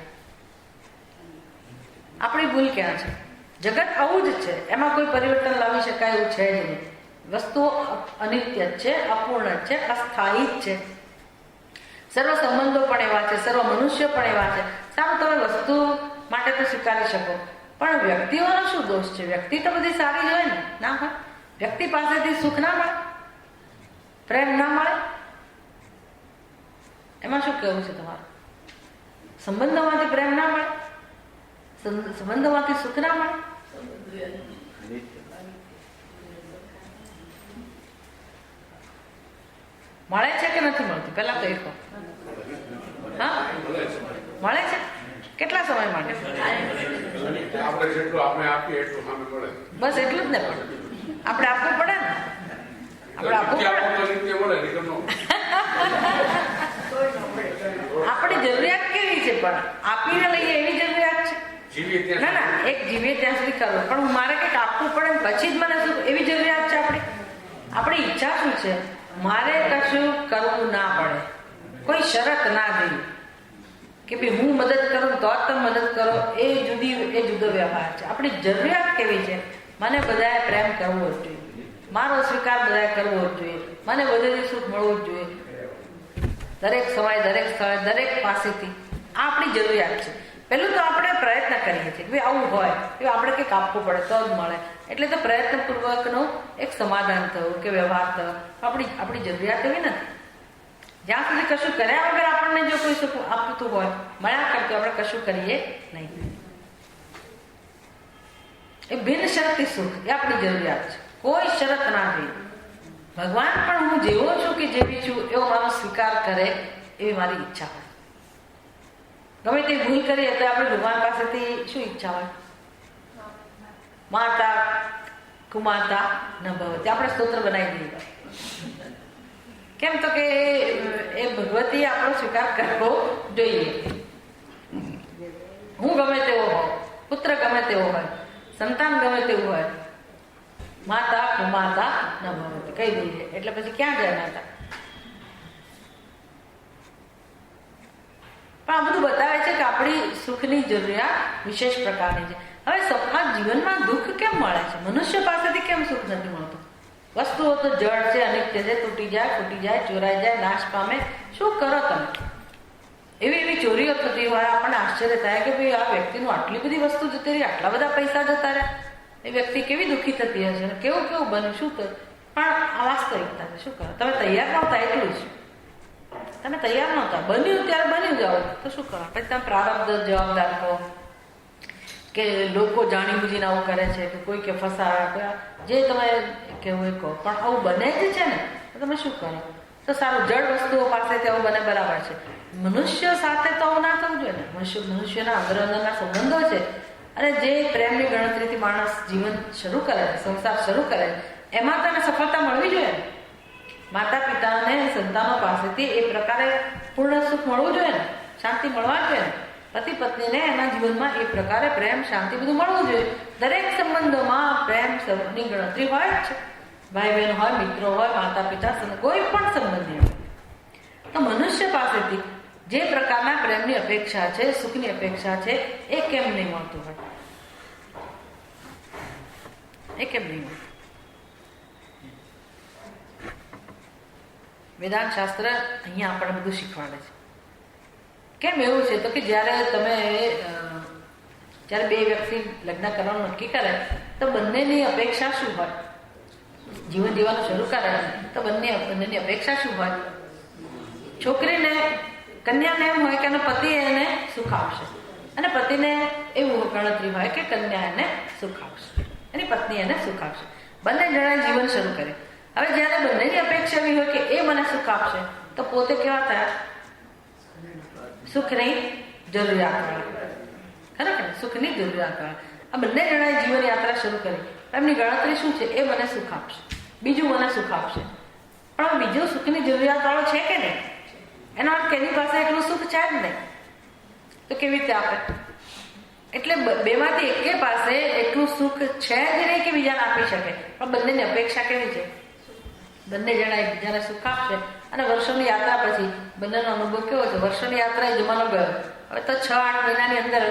આપણી ભૂલ ક્યાં છે? જગત આવું જ છે, એમાં કોઈ પરિવર્તન લાવી શકાય એવું છે જ નહીં. વસ્તુઓ અનિત્ય જ છે, અપૂર્ણ જ છે, અસ્થાયી જ છે. સર્વ સંબંધો પણ એવા છે, સર્વ મનુષ્ય પણ એવા છે. સારું, તમે વસ્તુ માટે તો સ્વીકારી શકો, પણ વ્યક્તિઓનો શું દોષ છે? વ્યક્તિ તો બધી સારી જ હોય ને? ના હોય. વ્યક્તિ પાસેથી સુખ ના મળે, પ્રેમ ના મળે, એમાં શું કહેવું છે તમારું? સંબંધોમાંથી પ્રેમ ના મળે, સંબંધોમાંથી સુખ ના મળે. મળે છે કે નથી મળતું? પેલા તો એ કહો. હા, મળે છે. કેટલા સમય માટે? બસ એટલું જ ને. આપણે આપવું પડે ને. આપણે આપવું પડે. આપણી જરૂરિયાત કેવી છે? પણ આપીને લઈએ એવી જરૂરિયાત છે? ના ના, એક જીવીએ ત્યાં સુધી કરવું, પણ મારે કંઈક આપવું પડે ને પછી જ મને શું, એવી જરૂરિયાત છે આપણી? આપણી ઈચ્છા શું છે? મારે કશું કરવું ના પડે, કોઈ શરત ના દેવી કે ભાઈ હું મદદ કરું તો જ તમે મદદ કરો. એ જુદો વ્યવહાર છે. આપણી જરૂરિયાત કેવી છે? મને બધાએ પ્રેમ કરવો જ જોઈએ, મારો સ્વીકાર બધાએ કરવો જ જોઈએ, મને બધેથી સુખ મળવું જ જોઈએ, દરેક સમય, દરેક સ્થળે, દરેક પાસેથી. આ આપણી જરૂરિયાત છે. પેલું તો આપણે પ્રયત્ન કરીએ છીએ કે આવું હોય કે આપણે કંઈક આપવું પડે તો જ મળે. એટલે તો પ્રયત્નપૂર્વકનું એક સમાધાન થયું કે વ્યવહાર થયો. આપણી જરૂરિયાત એવી નથી. જ્યાં સુધી કશું કર્યા વગર આપણને જો કોઈ સુખ આપતું હોય, મળ્યા કરતું, આપણે કશું કરીએ નહીં. એ બિન શરતી સુખ એ આપણી જરૂરિયાત છે. કોઈ શરત ના થઈ. ભગવાન પણ હું જેવો છું કે જેવી છું એવો મારો સ્વીકાર કરે એવી મારી ઈચ્છા હોય. ગમે તે ભૂલ કરીએ તો આપણે ભગવાન પાસેથી શું ઈચ્છા હોય? માતા કુમાતા ન ભવતી. આપણે સ્તોત્ર બનાવી દઈએ. કેમ? તો કે એ ભગવતી આપણો સ્વીકાર કરવો જોઈએ. હું ગમે તેવો હોય, પુત્ર ગમે તેવો હોય, સંતાન ગમે તેવું હોય, માતા કુમાતા ન ભવતી કહી દઈએ. એટલે પછી ક્યાં જાય માતા? પણ આ બધું બતાવે છે કે આપણી સુખની જરૂરિયાત વિશેષ પ્રકારની છે. હવે સૌના જીવનમાં દુઃખ કેમ મળે છે? મનુષ્ય પાસેથી કેમ સુખ નથી મળતું? વસ્તુઓ તો જળ છે, અનિત્ય છે, તૂટી જાય, ફૂટી જાય, ચોરાઈ જાય, નાશ પામે. શું કરો તમે? એવી ચોરીઓ થતી હોય, આપણને આશ્ચર્ય થાય કે ભાઈ આ વ્યક્તિનું આટલી બધી વસ્તુ જતી રહી, આટલા બધા પૈસા જતા રહ્યા, એ વ્યક્તિ કેવી દુઃખી થતી હશે, કેવું બન્યું, શું થયું? પણ આ વાસ્તવિકતા છે. શું કરો? તમે તૈયાર નહોતા, એટલું જ. તમે તૈયાર નહોતા, બન્યું ત્યારે બન્યું જાઓ તો શું કરો? પછી તમે પ્રારબ્ધ જવાબદાર કહો કે લોકો જાણી બુજીને આવું કરે છે, કે કોઈ કે ફસાયા, જે તમે કહેવું એ કહો. પણ આવું બને જ છે ને, તો તમે શું કરો? તો સારું, જળ વસ્તુઓ પાસેથી આવું બને, બરાબર છે. મનુષ્ય સાથે તો આવું ના થવું જોઈએ ને. મનુષ્યના અંદરના સંબંધો છે, અને જે પ્રેમની ગણતરીથી માણસ જીવન શરૂ કરે છે, સંસાર શરૂ કરે છે, એમાં તેને સફળતા મળવી જોઈએ ને. માતા પિતાને સંતાનો પાસેથી એ પ્રકારે પૂર્ણ સુખ મળવું જોઈએ ને, શાંતિ મળવા જોઈએ ને. પતિ પત્નીને એના જીવનમાં એ પ્રકારે પ્રેમ, શાંતિ બધું મળવું જોઈએ. દરેક સંબંધોમાં પ્રેમ ની ગણતરી હોય જ છે. ભાઈ બહેન હોય, મિત્રો હોય, માતા પિતા, કોઈ પણ સંબંધી હોય. તો મનુષ્ય પાસેથી જે પ્રકારના પ્રેમની અપેક્ષા છે, સુખની અપેક્ષા છે, એ કેમ નહીં મળતું હોય? એ કેમ નહીં મળતું? વેદાંત શાસ્ત્ર અહીંયા આપણને બધું શીખવાડે છે. કેમ એવું છે? તો કે જ્યારે બે વ્યક્તિ લગ્ન કરવાનું નક્કી કરે તો બંનેની અપેક્ષા શું હોય? જીવન જીવવાનું શરૂ કરે તો બંનેની અપેક્ષા શું હોય? છોકરીને, કન્યાને એમ હોય કે એનો પતિ એને સુખ આપશે, અને પતિને એવું ગણતરી હોય કે કન્યા એને સુખ આપશે, એની પત્ની એને સુખ આપશે. બંને જણા જીવન શરૂ કરે. હવે જ્યારે બંનેની અપેક્ષા એવી હોય કે એ મને સુખ આપશે, તો પોતે કેવા થયા? સુખની જરૂરિયાતવાળા. ખરેખર સુખની જરૂરિયાતવાળા. આ બંને જણાએ જીવન યાત્રા શરૂ કરી. એમની ગણતરી શું છે? એ મને સુખ આપશે, બીજું મને સુખ આપશે. પણ બીજું સુખની જરૂરિયાતવાળો છે કે નહીં? એનો અર્થ કે એની પાસે એટલું સુખ છે જ નહીં, તો કેવી રીતે આપે? એટલે બેમાંથી એકે પાસે એટલું સુખ છે જ નહીં કે બીજાને આપી શકે. પણ બંનેની અપેક્ષા કેવી છે? બંને જણા એકબીજાને સુખ આપશે. અને વર્ષોની યાત્રા પછી બંનેનો અનુભવ કેવો છે? વર્ષોની યાત્રા એ જમાનો ગયો. હવે તો 6-8 મહિનાની અંદર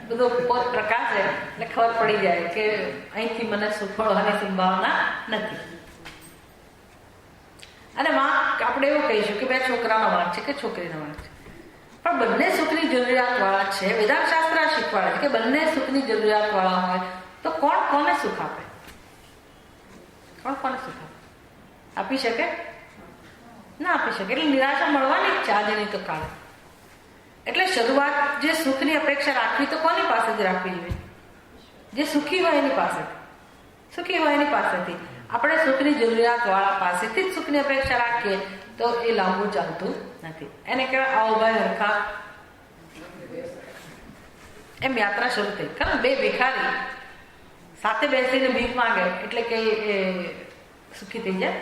બધો પોત પ્રકાશે એટલે ખબર પડી જાય કે અહીંથી મને સુખ મળવાની સંભાવના નથી. અને વાંક આપણે એવું કહીશું કે બે છોકરાનો વાંક છે કે છોકરીનો વાંક છે, પણ બંને સુખની જરૂરિયાત વાળા છે. વેદાંત શાસ્ત્ર શીખવાડે છે કે બંને સુખની જરૂરિયાત વાળા હોય તો કોણ કોને સુખ આપે? કોણ કોને સુખ આપે? આપી શકે? ના આપી શકે. એટલે નિરાશા મળવાની જ છે આજની તો કાળે. એટલે શરૂઆત જે સુખની અપેક્ષા રાખવી તો કોની પાસેથી રાખવી જોઈએ? જે સુખી હોય એની પાસેથી. સુખી હોય એની પાસેથી. આપણે સુખની જરૂરિયાત વાળા પાસેથી જ સુખની અપેક્ષા રાખીએ તો એ લાંબુ ચાલતું નથી. એને કહેવાય આવો ભાઈ હરખા એમ યાત્રા શરૂ થઈ. ખરું બે ભિખારી સાથે બેસીને ભીખ માંગે એટલે કે એ સુખી થઈ જાય.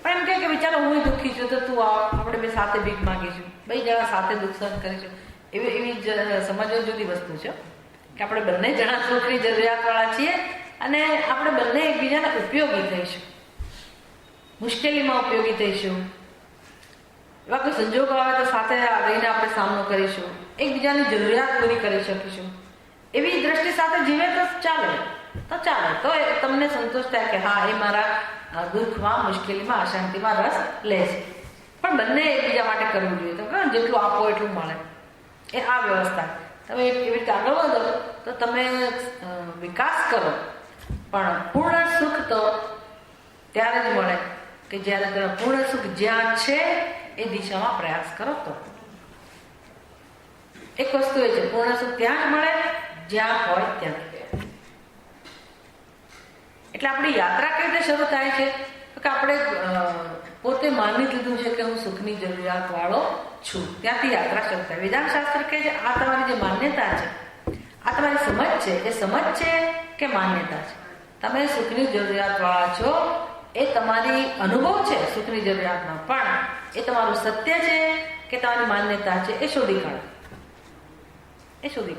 પણ એમ કે વિચારો હું દુઃખી છું તો તું આવ, આપણે બે સાથે ભીખ માંગીશું, બે જણા સાથે દુઃખ સહન કરીશું. એવી સમજવા જુદી વસ્તુ છે કે આપણે બંને જણા સુખની જરૂરિયાત વાળા છીએ અને આપણે બંને એકબીજાને ઉપયોગી થઈશું, મુશ્કેલીમાં ઉપયોગી થઈશું. એવા કોઈ સંજોગો આવે તો સાથે રહીને આપણે સામનો કરીશું, એકબીજાની જરૂરિયાત પૂરી કરી શકીશું. એવી દ્રષ્ટિ સાથે જીવે તો ચાલે, તો તમને સંતોષ થાય કે હા, એ મારા દુઃખમાં, મુશ્કેલીમાં, અશાંતિમાં રસ લે છે. પણ બંને એકબીજા માટે કરવું જોઈએ. તો જેટલું આપો એટલું મળે, એ આ વ્યવસ્થા. તમે એવી રીતે આગળ વધો તો તમે વિકાસ કરો, પણ પૂર્ણ સુખ તો ત્યારે જ મળે કે જ્યારે તમે પૂર્ણ સુખ જ્યાં છે એ દિશામાં પ્રયાસ કરો. તો એક વસ્તુ એ છે, પૂર્ણ સુખ ત્યાં જ મળે જ્યાં હોય ત્યાં. એટલે આપણી યાત્રા કઈ રીતે શરૂ થાય છે? તો કે આપણે પોતે માની લીધું છે કે હું સુખની જરૂરિયાત વાળો છું, ત્યાંથી યાત્રા શરૂ થાય. વેદાંત શાસ્ત્ર કહે છે આ તમારી જે માન્યતા છે, આ તમારી સમજ છે, એ સમજ છે કે માન્યતા છે? તમે સુખની જરૂરિયાત વાળા છો એ તમારી અનુભવ છે સુખની જરૂરિયાતનો, પણ એ તમારું સત્ય છે કે તમારી માન્યતા છે એ શોધી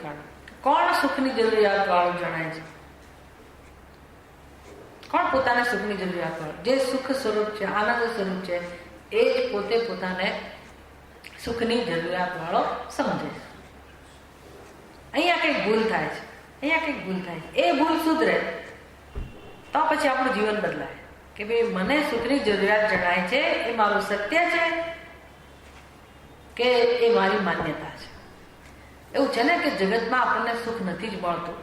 કાઢો. કોણ સુખની જરૂરિયાત વાળું જણાય છે? કોણ પોતાને સુખની જરૂરિયાત વાળું? જે સુખ સ્વરૂપ છે, આનંદ સ્વરૂપ છે, એ જ પોતે પોતાને સુખની જરૂરિયાત વાળો સમજે છે. અહીંયા કંઈક ભૂલ થાય છે. એ ભૂલ સુધરે તો પછી આપણું જીવન બદલાય કે ભાઈ મને સુખની જરૂરિયાત જણાય છે, એ મારું સત્ય છે કે એ મારી માન્યતા છે? એવું છે ને કે જગતમાં આપણને સુખ નથી જ મળતું.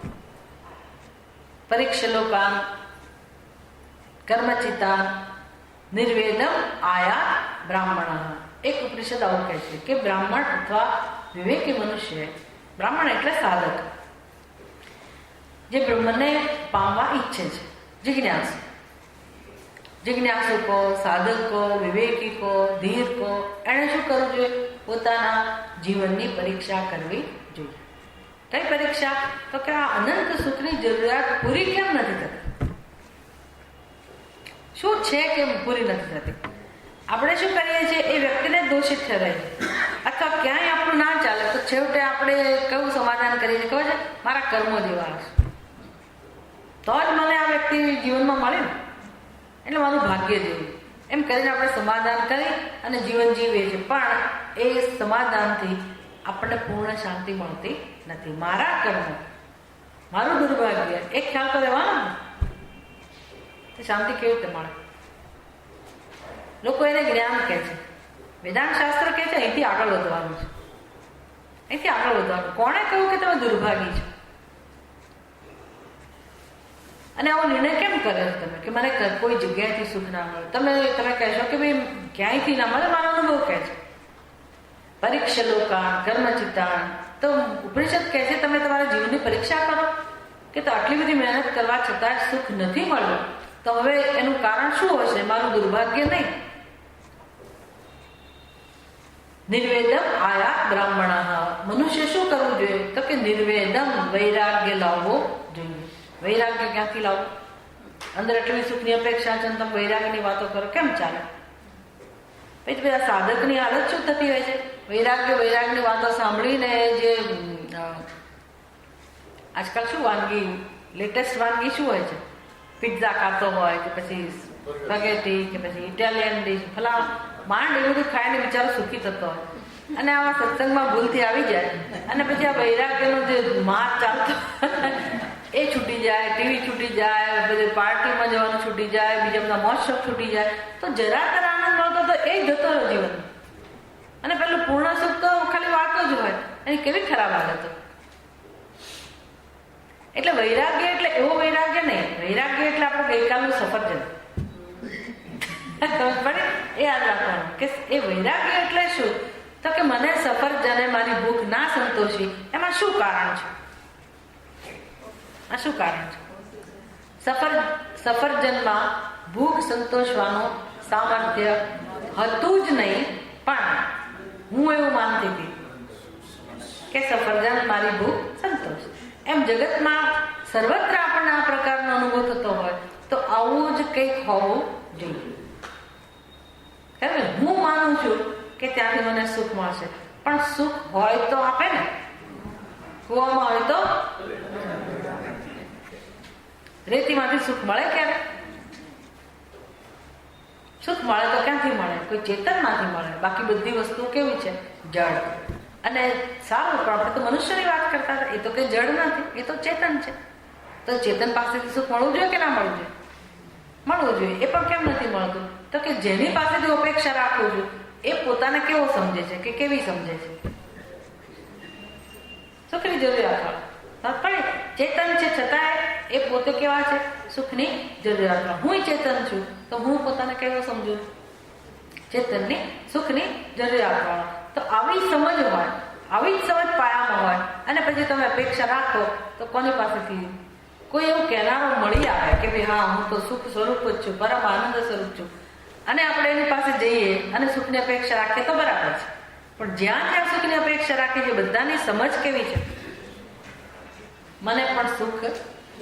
પરીક્ષલોકાન કર્મચિતા નિર્વેદમ આયા બ્રાહ્મણ. એક ઉપનિષદ આવું કહે છે કે બ્રાહ્મણ અથવા વિવેકી મનુષ્ય, બ્રાહ્મણ એટલે સાધક, જે બ્રહ્મને પામવા ઈચ્છે છે, જિજ્ઞાસુ કો, સાધક કો, વિવેકી કો, ધીર કો, એણે શું કરવું જોઈએ? પોતાના જીવનની પરીક્ષા કરવી જોઈએ. કઈ પરીક્ષા? તો કે આ અનંત સુખની જરૂરિયાત પૂરી કેમ નથી થતી? શું છે કે પૂરી નથી થતી? આપણે શું કરીએ છીએ? એ વ્યક્તિને દોષિત ઠરાવીએ, અથવા ક્યાંય આપણું ના ચાલે તો છેવટે આપણે કયું સમાધાન કરીએ છીએ ખબર છે? મારા કર્મો જેવા હશે તો જ મને આ વ્યક્તિ જીવનમાં મળે ને, એટલે મારું ભાગ્ય જેવું, એમ કરીને આપણે સમાધાન કરી અને જીવન જીવીએ છીએ. પણ એ સમાધાનથી આપણને પૂર્ણ શાંતિ મળતી નથી. મારા કર્મો, મારું દુર્ભાગ્ય, એક ખ્યાલ તો રહેવાનો ને, તો શાંતિ કેવી રીતે મળે? લોકો એને જ્ઞાન કહે છે, વેદાંત શાસ્ત્ર કહે છે અહીંથી આગળ વધવાનું છે, અહીંથી આગળ વધવાનું. કોણે કહ્યું કે તમે દુર્ભાગી છો? અને આવો નિર્ણય કેમ કર્યો તમે કે મને કોઈ જગ્યાએથી સુખ ના મળે? તમે કહેશો કે ભાઈ ક્યાંયથી ના મળે, મારો અનુભવ કહે છે. પરીક્ષા લોકાન કર્મચિતાન, તો ઉપનિષદ કહે છે તમે તમારા જીવનની પરીક્ષા કરો કે તો આટલી બધી મહેનત કરવા છતાં સુખ નથી મળ્યું, તો હવે એનું કારણ શું હશે? મારું દુર્ભાગ્ય નહીં. નિર્વેદમ આયા બ્રાહ્મણ, મનુષ્ય શું કરવું જોઈએ? તો કે નિર્વેદમ, વૈરાગ્ય લાવવો જોઈએ. વૈરાગ્ય ક્યાંથી લાવવું? અંદર એટલી સુખની અપેક્ષા છે, તમે વૈરાગ્યની વાતો કરો, કેમ ચાલે? પછી બધા સાધકની હાલત શું થતી હોય છે? વૈરાગ્યની વાતો સાંભળીને જે આજકાલ શું વાનગી, લેટેસ્ટ વાનગી શું હોય છે? પિઝા ખાતો હોય કે પછી સ્પેગેટી કે પછી ઇટાલિયન ડીશ, ફલા માંડ એવું બધું ખાઈને બિચારો સુખી થતો હોય. અને આવા સત્સંગમાં ભૂલથી આવી જાય અને પછી આ વૈરાગ્યનો જે માર ચાલતો એ છૂટી જાય, ટીવી છૂટી જાય, બધી પાર્ટીમાં જવાનું છૂટી જાય, બીજા બધા મોજ શોખ છૂટી જાય, તો જરા તર આનંદ મળતો તો એ જતો રહ્યો જીવન. અને પેલું પૂર્ણ સુખ તો ખાલી વાતો જ હોય, એની કેવી ખરાબ હાલત. એટલે વૈરાગ્ય એટલે એવો વૈરાગ્ય નહીં. વૈરાગ્ય એટલે આપણે ગઈકાલનું સફરજન, સમજ પડે? એ યાદ રાખવાનું કે એ વૈરાગ્ય એટલે શું? તો કે મને સફરજને મારી ભૂખ ના સંતોષી, એમાં શું કારણ છે? આ શું કારણ છે? સફરજનમાં ભૂખ સંતોષવાનું સામર્થ્ય હતું જ નહીં, પણ હું એવું માનતી હતી કે સફરજન મારી ભૂખ સંતોષ. એમ જગતમાં સર્વત્ર આપણને આ પ્રકારનો અનુભવ થતો હોય તો આવું જ કંઈક હોવું જોઈએ. હું માનું છું કે ત્યાંથી મને સુખ મળશે, પણ સુખ હોય તો આપે ને. કુવામાં હોય તો રેતીમાંથી સુખ મળે ક્યારે? સુખ મળે તો ક્યાંથી મળે? કોઈ ચેતનમાંથી મળે. બાકી બધી વસ્તુ કેવી છે? જળ. અને સારું, પણ આપણે તો મનુષ્યની વાત કરતા હતા, એ તો કઈ જળ નથી, એ તો ચેતન છે. તો ચેતન પાસેથી સુખ મળવું જોઈએ કે ના મળવું જોઈએ? મળવું જોઈએ. એ પણ કેમ નથી મળતું? તો કે જેની પાસેથી અપેક્ષા રાખું છું એ પોતાને કેવો સમજે છે કે કેવી સમજે છે? સુખની જરૂરિયાત પણ ચેતન છે છતાં એ પોતે કેવા છે? સુખની જરૂરિયાત. હું ચેતન છું તો હું પોતાને કેવો સમજુ? ચેતનની સુખની જરૂરિયાત વાળો. તો આવી સમજ હોય, આવી જ સમજ પાયામાં હોય, અને પછી તમે અપેક્ષા રાખો તો કોની પાસેથી? કોઈ એવું કહેનારો મળી આવે કે ભાઈ હા હું તો સુખ સ્વરૂપ જ છું, પરમ આનંદ સ્વરૂપ છું, અને આપણે એની પાસે જઈએ અને સુખની અપેક્ષા રાખીએ તો બરાબર છે. પણ જ્યાં જ્યાં સુખની અપેક્ષા રાખીએ છીએ બધાની સમજ કેવી છે? મને પણ સુખ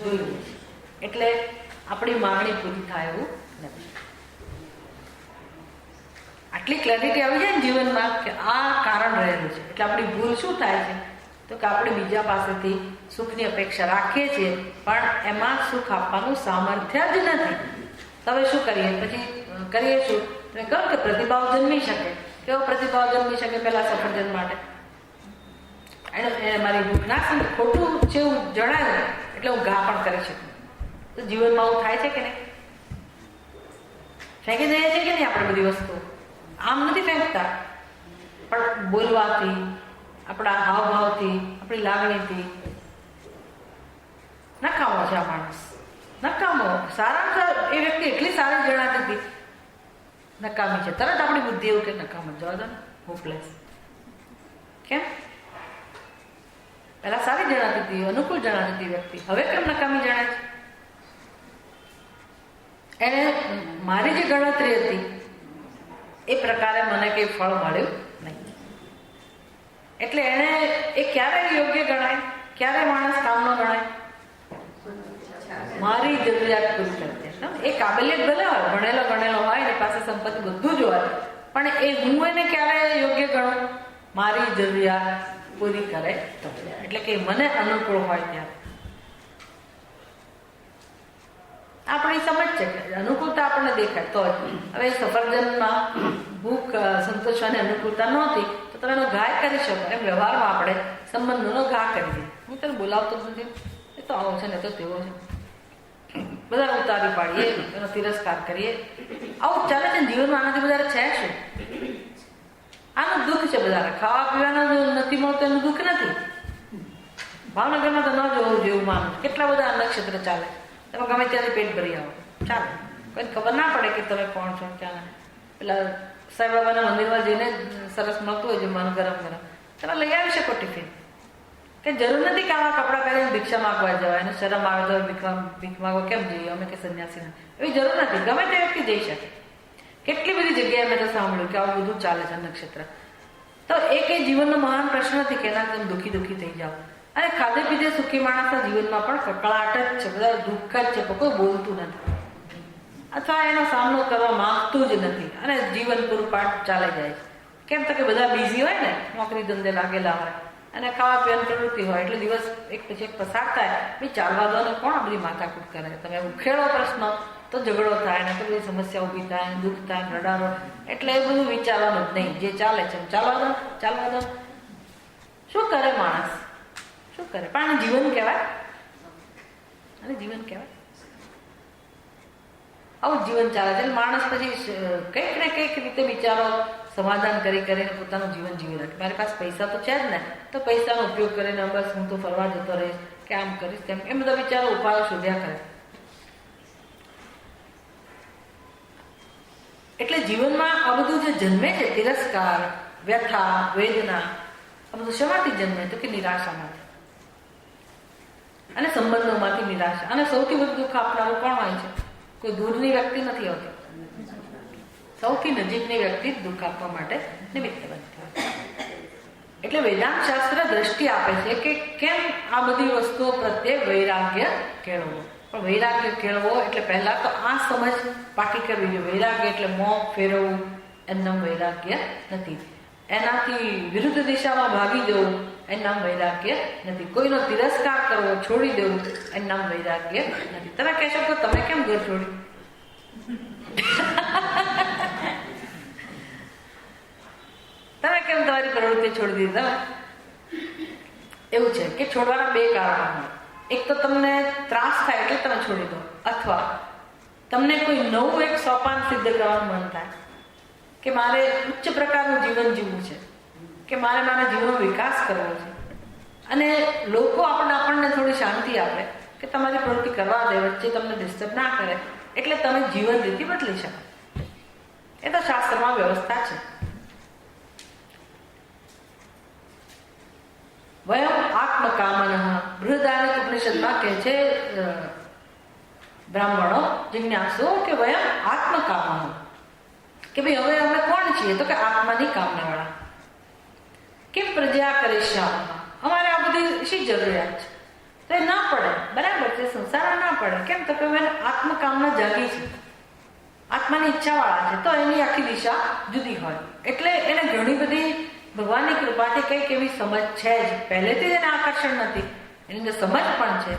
જોઈએ, એટલે આપણી માંગણી પૂરી થાય એવું નથી. આટલી ક્લેરિટી આવી જાય ને જીવનમાં કે આ કારણ રહેલું છે. એટલે આપણી ભૂલ શું થાય છે? તો કે આપણે બીજા પાસેથી સુખની અપેક્ષા રાખીએ છીએ, પણ એમાં સુખ આપવાનું સામર્થ્ય જ નથી. હવે શું કરીએ? પછી કરીએ શું? તમે કહો કે પ્રતિભાવ જન્મી શકે. કેવો પ્રતિભાવ જન્મી શકે? પેલા સફરજન માટે એને મારી ભૂખ ના સમજ, ખોટું છે એવું જણાયું એટલે હું ઘા પણ કરી શકું. તો જીવનમાં આવું થાય છે કે નહીં? ફેંકી દઈએ છીએ કે નહીં આપણે બધી વસ્તુ? આમ નથી ફેંકતા, પણ બોલવાથી, આપણા હાવભાવથી, આપણી લાગણીથી નકામો છે આ માણસ. નકામો. સારામાં એ વ્યક્તિ એટલી સારી જણાતી હતી, નકામી છે. તરત આપણી બુદ્ધિ એવું કે નકામ જવા દો ને, હોપલેસ. કેમ? પેલા સારી જણાતી હતી, અનુકૂળ જણાતી હતી વ્યક્તિ, હવે કેમ નકામી જણાય છે? એને મારી જે ગણતરી હતી એ પ્રકારે મને કઈ ફળ મળ્યું નહીં. એટલે એને એ ક્યારે યોગ્ય ગણાય? ક્યારે માણસ કામનો ગણાય? મારી જરૂરિયાત પૂરી કરતી. એ કાબલિયત ભલે હોય, ભણેલો ગણેલો હોય, એની પાસે સંપત્તિ બધું જ હોય, પણ એ હું એને ક્યારે યોગ્ય ગણું? મારી જરૂરિયાત પૂરી કરે તો. એટલે કે મને અનુકૂળ હોય ત્યારે. આપણી સમજ છે કે અનુકૂળતા આપણને દેખાય તો જ. હવે સફરજનમાં ભૂખ સંતોષવાની અનુકૂળતા નહોતી તો તમે એનો ઘા કરી શકો. એમ વ્યવહારમાં આપણે સંબંધોનો ઘા કરી દઈએ. હું તને બોલાવતો નથી, એ તો આવો છે ને તો તેવો છે, બધા ઉતારી પાડીએ, એનો તિરસ્કાર કરીએ. આવું ચાલે છે જીવનમાં. આનાથી વધારે છે શું? આનું દુઃખ છે બધાને. ખાવા પીવાના નથી મળતો એનું દુઃખ નથી. ભાવનગરમાં તો ન જોવું જેવું માનું. કેટલા બધા નક્ષત્ર ચાલે, તમે ગમે ત્યાંથી પેટ ભરી આવો, ચાલે. કોઈને ખબર ના પડે કે તમે કોણ છો, ક્યાં. પેલા સાંઈબાબાના મંદિરમાં જઈને સરસ મળતું હોય જમવાનું ગરમ ગરમ, તમે લઈ આવી શકો ટિફિન. કે જરૂર નથી કે આવા કપડાં પહેરીને ભિક્ષા માગવા જવાય, એને શરમ આવે તો ભીખ માગવા કેમ જઈએ અમે કે સંન્યાસી નથી, એવી જરૂર નથી. ગમે તે વ્યક્તિ જઈ શકે. કેટલી બધી જગ્યાએ મેં તો સાંભળ્યું કે આવું બધું ચાલે છે નક્ષત્ર. તો એ કઈ જીવનનો મહાન પ્રશ્ન નથી કે એના તમે દુઃખી થઈ જાઓ. અને ખાધે પીધે સુખી માણસના જીવનમાં પણ કકળાટ જ છે, બધા દુઃખ જ છે, કોઈ બોલતું નથી અથવા એનો સામનો કરવા માંગતું જ નથી, અને જીવન પૂરું પાઠ ચાલે જાય છે. કેમ તો કે બધા બિઝી હોય ને, નોકરી ધંધે લાગેલા હોય અને ખાવા પીવાની પ્રવૃત્તિ હોય, એટલે દિવસ એક પછી એક પસાર થાય. બી ચાલવા દો ને કોણ આ બધી માથાકૂટ કરે. તમે ઉખેડો પ્રશ્ન તો ઝઘડો થાય ને, તો બધી સમસ્યા ઊભી થાય, દુઃખ થાય, રડારો. એટલે એ બધું વિચારવાનું જ નહીં, જે ચાલે છે ચાલવા દો. શું કરે માણસ, શું કરે? પણ આને જીવન કહેવાય, અને જીવન કહેવાય. આવું જીવન ચાલે છે. માણસ પછી કંઈક ને કંઈક રીતે વિચારો સમાધાન કરીને પોતાનું જીવન જીવી રાખે. મારી પાસે પૈસા તો છે જ ને, તો પૈસાનો ઉપયોગ કરીને બસ હું તો ફરવા જતો રહીશ, કે આમ કરીશ તેમ, એ બધા વિચારો ઉપાયો શોધ્યા કરે. એટલે જીવનમાં આ બધું જે જન્મે છે, તિરસ્કાર, વ્યથા, વેદના, આ બધું શેમાંથી જન્મે? તો કે નિરાશામાંથી અને સંબંધોમાંથી નિરાશા. અને સૌથી વધુ દુઃખ આપનારું કોણ હોય છે? કોઈ દૂરની વ્યક્તિ નથી હોતી, સૌથી નજીકની વ્યક્તિ દુઃખ આપવા માટે નિમિત્ત બનતી હોય. એટલે વેદાંત શાસ્ત્ર દ્રષ્ટિ આપે છે કે કેમ આ બધી વસ્તુઓ પ્રત્યે વૈરાગ્ય કેળવવું. પણ વૈરાગ્ય કેળવો એટલે પહેલા તો આ સમજ પાકી કરવી જોઈએ. વૈરાગ્ય એટલે મોં ફેરવવું, એનું નામ વૈરાગ્ય નથી. એનાથી વિરુદ્ધ દિશામાં ભાગી જવું, એનું નામ વૈરાગ્ય નથી. કોઈનો તિરસ્કાર કરવો, છોડી દેવું, એનું નામ વૈરાગ્ય નથી. તમે કહેશો કે તમે કેમ ઘર છોડ્યું? તમે કેમ તમારી પ્રવૃત્તિ છોડી દીધી? તમે એવું છે કે છોડવાના બે કારણો હોય. એક તો તમને ત્રાસ થાય એટલે તમે છોડી દો, અથવા તમને કોઈ નવું એક સોપાન સિદ્ધ કરવાનું મન થાય કે મારે ઉચ્ચ પ્રકારનું જીવન જીવવું છે, કે મારે મારા જીવનનો વિકાસ કરવો છે. અને લોકો આપણને થોડી શાંતિ આપે કે તમારી પ્રવૃત્તિ કરવા દે, વચ્ચે તમને ડિસ્ટર્બ ના કરે, એટલે તમે જીવન રીતિ બદલી શકો. એ તો શાસ્ત્રમાં વ્યવસ્થા છે. વયમ આત્મકામન, બૃહદારણ્યક ઉપનિષદમાં કહે છે બ્રાહ્મણો જિજ્ઞાસુ કે વયમ આત્મકામન, કે ભાઈ હવે અમે કોણ છીએ? તો કે આત્માની કામના વાળા. કેમ પ્રજા કરીશ્યામ, અમારે આ બધી શી જરૂરિયાત છે? તો એ ના પડે, બરાબર છે, સંસારમાં ના પડે. કેમ તો કે આત્મકામના જાગી છે, આત્માની ઈચ્છા વાળા છે, તો એની આખી દિશા જુદી હોય. એટલે એને ઘણી બધી ભગવાનની કૃપાથી કંઈક એવી સમજ છે જ, પહેલેથી જ એને આકર્ષણ નથી, એની અંદર સમજ પણ છે.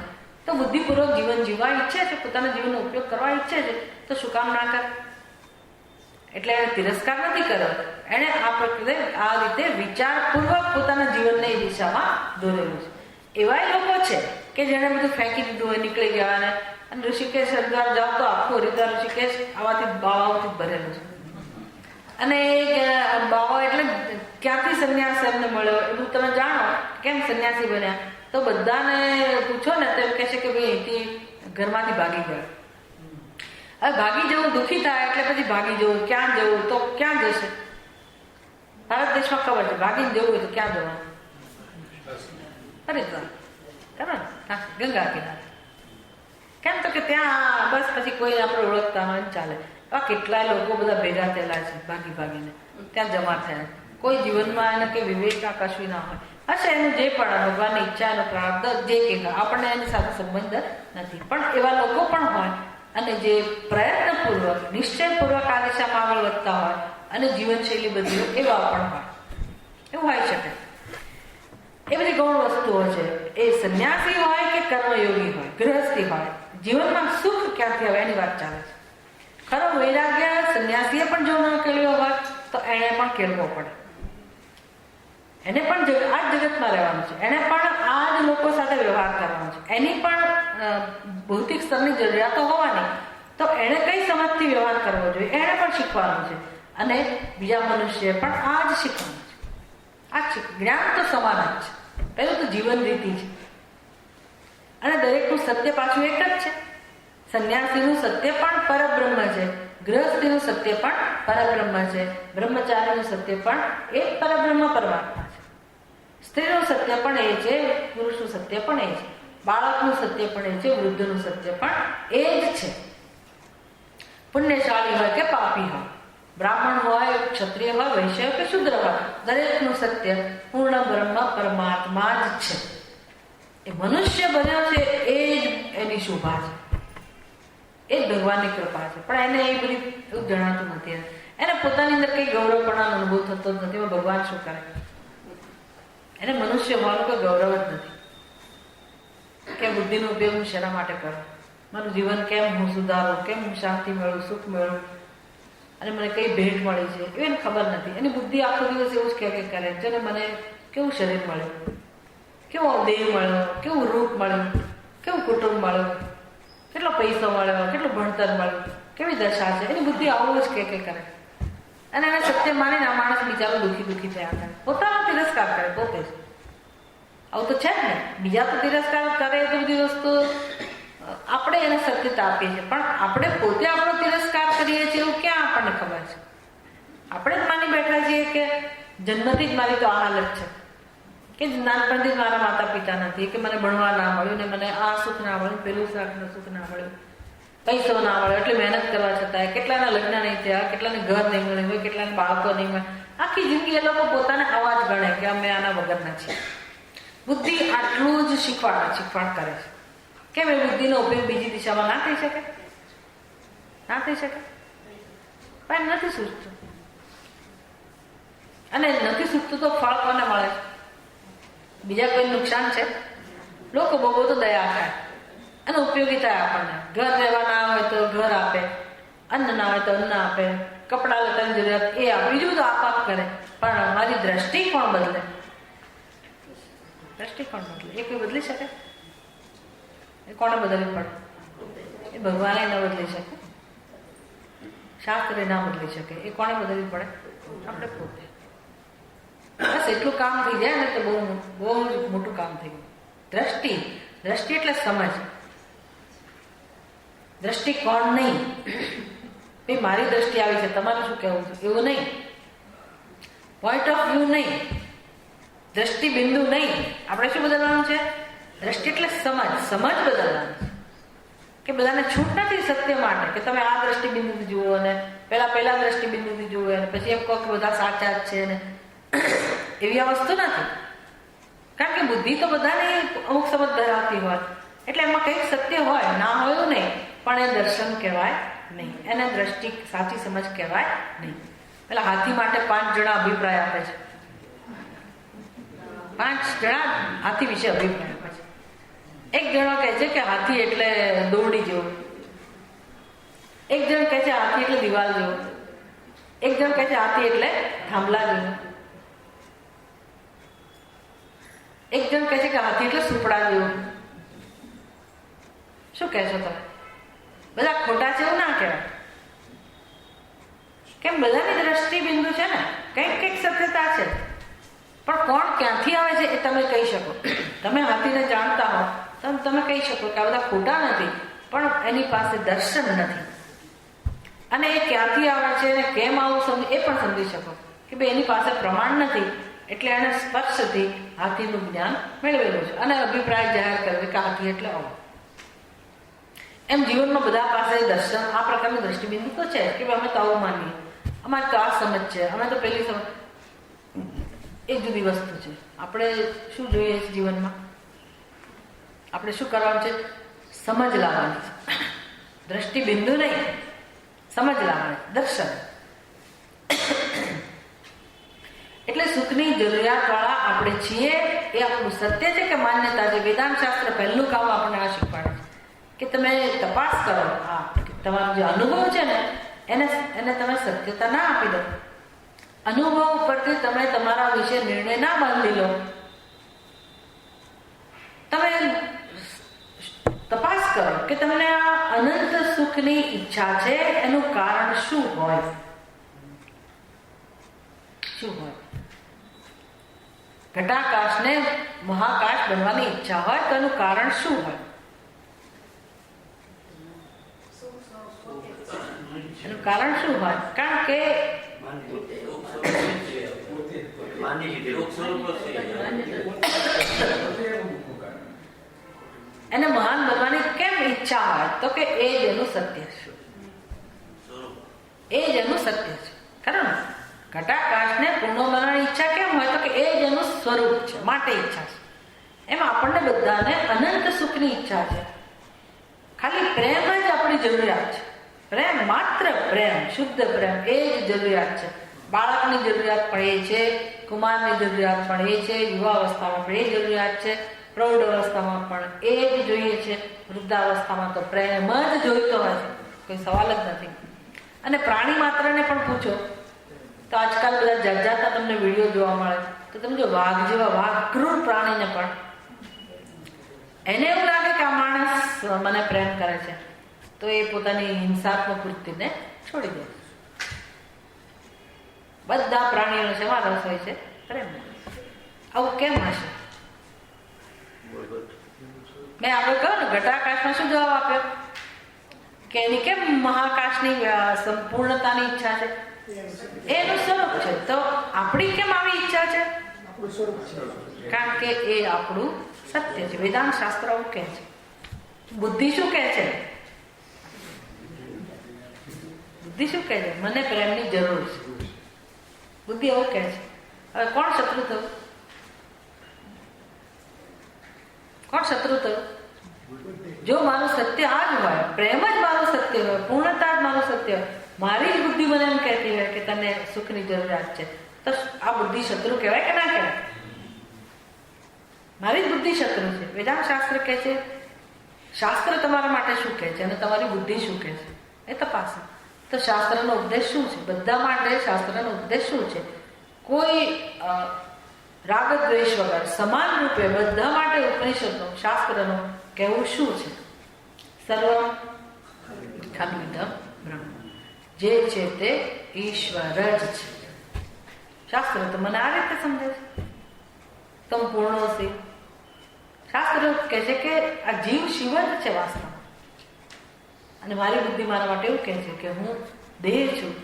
તો બુદ્ધિપૂર્વક જીવન જીવવા ઈચ્છે છે, પોતાના જીવનનો ઉપયોગ કરવા ઈચ્છે છે, તો શું કામ ના કરે? એટલે એને તિરસ્કાર નથી કર્યો, એને આ રીતે વિચારપૂર્વક પોતાના જીવનને એ દિશામાં દોરેલું છે. એવા લોકો છે કે જેને બધું ફેંકી દીધું હોય, નીકળી ગયા, અને ઋષિકેશ હરિદ્વાર જાઓ તો આખું હરિદ્વાર ઋષિકેશ આવાથી બાવાઓથી ભરેલું છે. અને બાવા એટલે ક્યાંથી સંન્યાસ એમને મળ્યો એવું તમે જાણો, કેમ સંન્યાસી બન્યા? તો બધાને પૂછો ને તો એમ કહે છે કે ભાઈ અહીંથી ઘરમાંથી ભાગી ગયા. હવે ભાગી જવું દુઃખી થાય એટલે પછી ભાગી જવું, ક્યાં જવું? તો ક્યાં જશે? ભારત દેશમાં ખબર છે, ભાગીને જવું હોય તો ક્યાં જવાનું? હરિદ્વાર, ખબર ને, ગંગા કિનારે. કેમ તો કે ત્યાં બસ પછી કોઈ આપણે ઓળખતા હોય ચાલે. આ કેટલાય લોકો બધા ભેગા થયેલા છે, ભાગીને ત્યાં જમા થયા. કોઈ જીવનમાં એને કઈ વિવેકના કશું ના હોય. હશે એનું જે પણ ભગવાનની ઈચ્છા, એનો પ્રાર્થ જે કે આપણને એની સાથે સંબંધ નથી, પણ એવા લોકો પણ હોય અને જે પ્રયત્નપૂર્વક, નિશ્ચયપૂર્વક આ દિશામાં આગળ વધતા હોય અને જીવનશૈલી બદલી એવા પણ હોય. એવું હોઈ શકે. એ બધી ગૌણ વસ્તુઓ છે. એ સંન્યાસી હોય કે કર્મયોગી હોય, ગૃહસ્થી હોય, જીવનમાં સુખ ક્યાંથી આવે એની વાત ચાલે છે. ખરો વૈરાગ્ય સંન્યાસીએ પણ જો ન કેળવ્યો હોય તો એને પણ કેળવો પડે. એને પણ આ જ જગતમાં રહેવાનું છે, એને પણ આ જ લોકો સાથે વ્યવહાર કરવાનો છે, એની પણ ભૌતિક સ્તરની જરૂરિયાતો હોવાની. તો એને કઈ સમજથી વ્યવહાર કરવો જોઈએ એને પણ શીખવાનું છે, અને બીજા મનુષ્ય પણ આ જ શીખવાનું છે. આ જ્ઞાન તો સમાન જ છે. પહેલું તો જીવન રીતિ છે, અને દરેકનું સત્ય પાછું એક જ છે. સંન્યાસીનું સત્ય પણ પરબ્રહ્મ છે, ગૃહસ્થીનું સત્ય પણ પરબ્રહ્મ છે, બ્રહ્મચારીનું સત્ય પણ એ પરબ્રહ્મ પરમાત્મા છે. સ્ત્રીનું સત્ય પણ એ છે, પુરુષનું સત્ય પણ એ છે, બાળકનું સત્ય પણ એ છે, વૃદ્ધનું સત્ય પણ એ જ છે. પુણ્યશાળી હોય કે પાપી હોય, બ્રાહ્મણ હોય, ક્ષત્રિય હોય, વૈશ્ય કે શુદ્ર હોય, દરેકનું સત્ય પૂર્ણ બ્રહ્મ પરમાત્મા જ છે. એ મનુષ્ય બન્યો છે એ જ એની શોભા છે, એ જ ભગવાનની કૃપા છે. પણ એને એ બધી એવું જણાતું નથી. એને પોતાની અંદર કઈ ગૌરવપણાનો અનુભવ થતો જ નથી. ભગવાન શું કરે? એને મનુષ્ય હોવાનું કોઈ ગૌરવ જ નથી કે બુદ્ધિનો ઉપયોગ હું શેના માટે કરું, મારું જીવન કેમ હું સુધારું, કેમ હું શાંતિ મેળવું, સુખ મેળવું, અને મને કઈ ભેટ મળી છે એ એને ખબર નથી. એની બુદ્ધિ આખો દિવસ એવું જ કે કરે છે ને મને કેવું શરીર મળ્યું, કેવો દેહ મળ્યો, કેવું રૂપ મળ્યું, કેવું કુટુંબ મળ્યું, કેટલો પૈસો મળ્યો, કેટલું ભણતર મળ્યું, કેવી દશા છે. એની બુદ્ધિ આવું જ કે કરે. અને એને સત્ય માનીને આ માણસ બિચારો દુઃખી થયા કરે, પોતાનો તિરસ્કાર કરે પોતે જ. આવું તો છે જ ને. બીજા તો તિરસ્કાર કરે તો બધી વસ્તુ આપણે એને સત્યતા આપીએ છીએ, પણ આપણે પોતે આપણો તિરસ્કાર કરીએ છીએ એવું ક્યાં આપણને ખબર છે? આપણે જ માની બેઠા છીએ કે જન્મથી જ મારી તો આ હાલત છે, કે નાનપણથી જ મારા માતા પિતા નથી, કે મને ભણવા ના મળ્યું ને મને આ સુખ ના મળ્યું, પેલું સુખ ના મળ્યું, પૈસો ના મળ્યો, એટલે મહેનત કરવા છતાં કેટલાના લગ્ન નહીં થયા, કેટલાને ઘર નહીં મળ્યું હોય, કેટલાને બાળકો નહીં મળે. આખી જિંદગી એ લોકો પોતાને આવા જ ગણે કે અમે આના વગરના છીએ. બુદ્ધિ આટલું જ શીખવાડ કરે છે. કેમ એ બુદ્ધિનો ઉપયોગ બીજી દિશામાં ના થઈ શકે? ના થઈ શકે. પણ નથી સૂચતું. અને નથી સૂચતું તો ફળ કોને મળે છે? બીજા કોઈ નુકસાન છે? લોકો બહુ તો દયા થાય અને ઉપયોગી થાય આપણને. ઘર રહેવા ના હોય તો ઘર આપે, અન્ન ના હોય તો અન્ન આપે, કપડા લેતાની જરૂરિયાત એ આપે, બીજું તો આપ કરે. પણ મારી દ્રષ્ટિ કોણ બદલે? દ્રષ્ટિકોણ બદલે એ કોઈ બદલી શકે? એ કોને બદલવી પડે? એ ભગવાને ન બદલી શકે, શાસ્ત્રે ના બદલી શકે. એ કોને બદલવી પડે? આપણે પોતે. બસ એટલું કામ થઈ જાય ને તો બહુ મોટું કામ થઈ ગયું. દ્રષ્ટિ એટલે સમજ. દ્રષ્ટિકોણ નહીં. ભાઈ મારી દ્રષ્ટિ આવી છે, તમારે શું કહેવું છે એવું નહીં. પોઈન્ટ ઓફ વ્યૂ નહીં, દ્રષ્ટિ બિંદુ નહીં. આપણે શું બદલવાનું છે? દ્રષ્ટિ એટલે સમજ બદલવાની છે. કે બધાને છૂટ નથી સત્ય માટે કે તમે આ દ્રષ્ટિ બિંદુથી જુઓ અને પેલા દ્રષ્ટિ બિંદુથી જુઓ અને પછી એમ કહો કે બધા સાચા જ છે ને એવી આ વસ્તુ નથી. કારણ કે બુદ્ધિ તો બધાને અમુક સમજ ધરાવતી હોય એટલે એમાં કંઈક સત્ય હોય, ના હોય નહીં, પણ એ દર્શન કહેવાય નહીં, એને દ્રષ્ટિ સાચી સમજ કહેવાય નહીં. પેલા હાથી માટે 5 જણા અભિપ્રાય આપે છે. 5 જણા હાથી વિશે અભિપ્રાય આપે છે. એક જણો કહે છે કે હાથી એટલે દોરડી જેવું, એક જણ કહે છે હાથી એટલે દિવાલ જેવું, એક જણ કહે છે હાથી એટલે થાંભલા જેવું, એક જણ કહે છે કે હાથી એટલે સુપડા જેવું. શું કહે છો તમે? બધા ખોટા છે એવું ના કહેવાય. કેમ? બધાની દ્રષ્ટિ બિંદુ છે ને, કંઈક સત્યતા છે, પણ કોણ ક્યાંથી આવે છે એ તમે કહી શકો. તમે હાથીને જાણતા હો તો તમે કહી શકો કે આ બધા ખોટા નથી, પણ એની પાસે દર્શન નથી. અને એ ક્યાંથી આવે છે અને કેમ આવું એ પણ સમજી શકો કે ભાઈ એની પાસે પ્રમાણ નથી, એટલે એને સ્પર્શથી હાથીનું જ્ઞાન મેળવેલું છે અને અભિપ્રાય જાહેર કર્યો કે હાથી એટલે આવું. એમ જીવનમાં બધા પાસે દર્શન આ પ્રકારનું દ્રષ્ટિબિંદુ તો છે કે અમે તો આવું માનીએ, અમારે તો આ સમજ છે, અમે તો પેલી સમજ. એક જુદી વસ્તુ છે. આપણે શું જોઈએ છે જીવનમાં? આપણે શું કરવાનું છે? સમજ લાવવાની છે. દ્રષ્ટિબિંદુ નહીં, સમજ લાવવાની, દર્શન. એટલે સુખની જરૂરિયાત વાળા આપણે છીએ એ આપણું સત્ય છે કે માન્યતા છે? વેદાંત શાસ્ત્ર પહેલું કામ આપણને આ શીખવાડે છે કે તમે તપાસ કરો. તમારો જે અનુભવ છે ને એને તમે સત્યતા ના આપી દો. અનુભવ ઉપરથી તમે તમારા વિશે નિર્ણય ના બાંધી લો. તમે તપાસ કરો કે તમને આ અનંત સુખની ઈચ્છા છે એનું કારણ શું હોય? શું હોય? ઘટાકાશને મહાકાશ બનવાની ઈચ્છા હોય તો એનું કારણ શું હોય? એનું કારણ શું હોય? કારણ કે એને મહાન બનવાની કેમ ઈચ્છા હોય? તો કે એ જ એનું સત્ય છે, એ જ એનું સત્ય છે. ખરું ને? ઘટાકાશને પૂર્ણ બનાવવાની ઈચ્છા કેમ હોય? તો કે એ જ એનું સ્વરૂપ છે, માટે ઈચ્છા છે. એમ આપણને બધાને અનંત સુખની ઈચ્છા છે. ખાલી પ્રેમ જ આપણી જરૂરિયાત છે. પ્રેમ, માત્ર પ્રેમ, શુદ્ધ પ્રેમ, એ જ જરૂરિયાત છે. બાળકની જરૂરિયાત પણ એ છે, કુમારની જરૂરિયાત પણ એ છે, યુવાવસ્થામાં પણ એ જરૂરિયાત છે, પ્રૌઢ અવસ્થામાં પણ એ જ જોઈએ છે, વૃદ્ધાવસ્થામાં તો પ્રેમ જ જોઈતો હોય છે, કોઈ સવાલ જ નથી. અને પ્રાણી માત્રને પણ પૂછો તો આજકાલ બધા જાત જાતના તમને વિડીયો જોવા મળે. તો તમે જો વાઘ જેવા વાઘ ક્રૂર પ્રાણીને પણ એને એવું લાગે કે આ માણસ મને પ્રેમ કરે છે, તો એ પોતાની હિંસાત્મક વૃત્તિને છોડી દે. બધા પ્રાણીઓનો શેમાં રસ હોય છે? પ્રેમ. આવું કેમ હશે? મેં આગળ કહ્યું ને, ઘટાકાશમાં શું જવાબ આપ્યો? કે એની કેમ મહાકાશની સંપૂર્ણતાની ઈચ્છા છે? એનું સ્વરૂપ છે. તો આપણી કેમ આવી ઈચ્છા છે? કારણ કે એ આપણું સત્ય છે. વેદાંત શાસ્ત્ર એવું કહે છે. બુદ્ધિ શું કહે છે? બુદ્ધિ શું કહે છે? મને પ્રેમની જરૂર છે. બુદ્ધિ એવું કહે છે. હવે કોણ શત્રુ થયું? કોણ શત્રુ થયું? જો મારું સત્ય આ જ હોય, પ્રેમ જ મારું સત્ય હોય, પૂર્ણતા જ મારું સત્ય હોય, મારી જ બુદ્ધિ મને એમ કહેતી હોય કે તને સુખની જરૂરિયાત છે, તો આ બુદ્ધિ શત્રુ કહેવાય કે ના કહેવાય? મારી જ બુદ્ધિ શત્રુ છે. વેદાંત શાસ્ત્ર કહે છે, શાસ્ત્ર તમારા માટે શું કહે છે અને તમારી બુદ્ધિ શું કહે છે એ તપાસો. તો શાસ્ત્રનો ઉપદેશ શું છે? બધા માટે શાસ્ત્રનો ઉપદેશ શું છે? કોઈ રાગ દ્વેષ વગર સમાન રૂપે બધા માટે ઉપનિષદનો, શાસ્ત્રનો કહેવું શું છે? સર્વમ ખલ્વિદમ બ્રહ્મ. જે છે તે ઈશ્વર જ છે. શાસ્ત્ર તો મને આ રીતે સમજે છે, તમ પૂર્ણોસી. શાસ્ત્ર કહે છે કે આ જીવ શિવ જ છે વાસ્તવમાં. અને મારી બુદ્ધિ મારા માટે એવું કહે છે કે હું દેહ છું,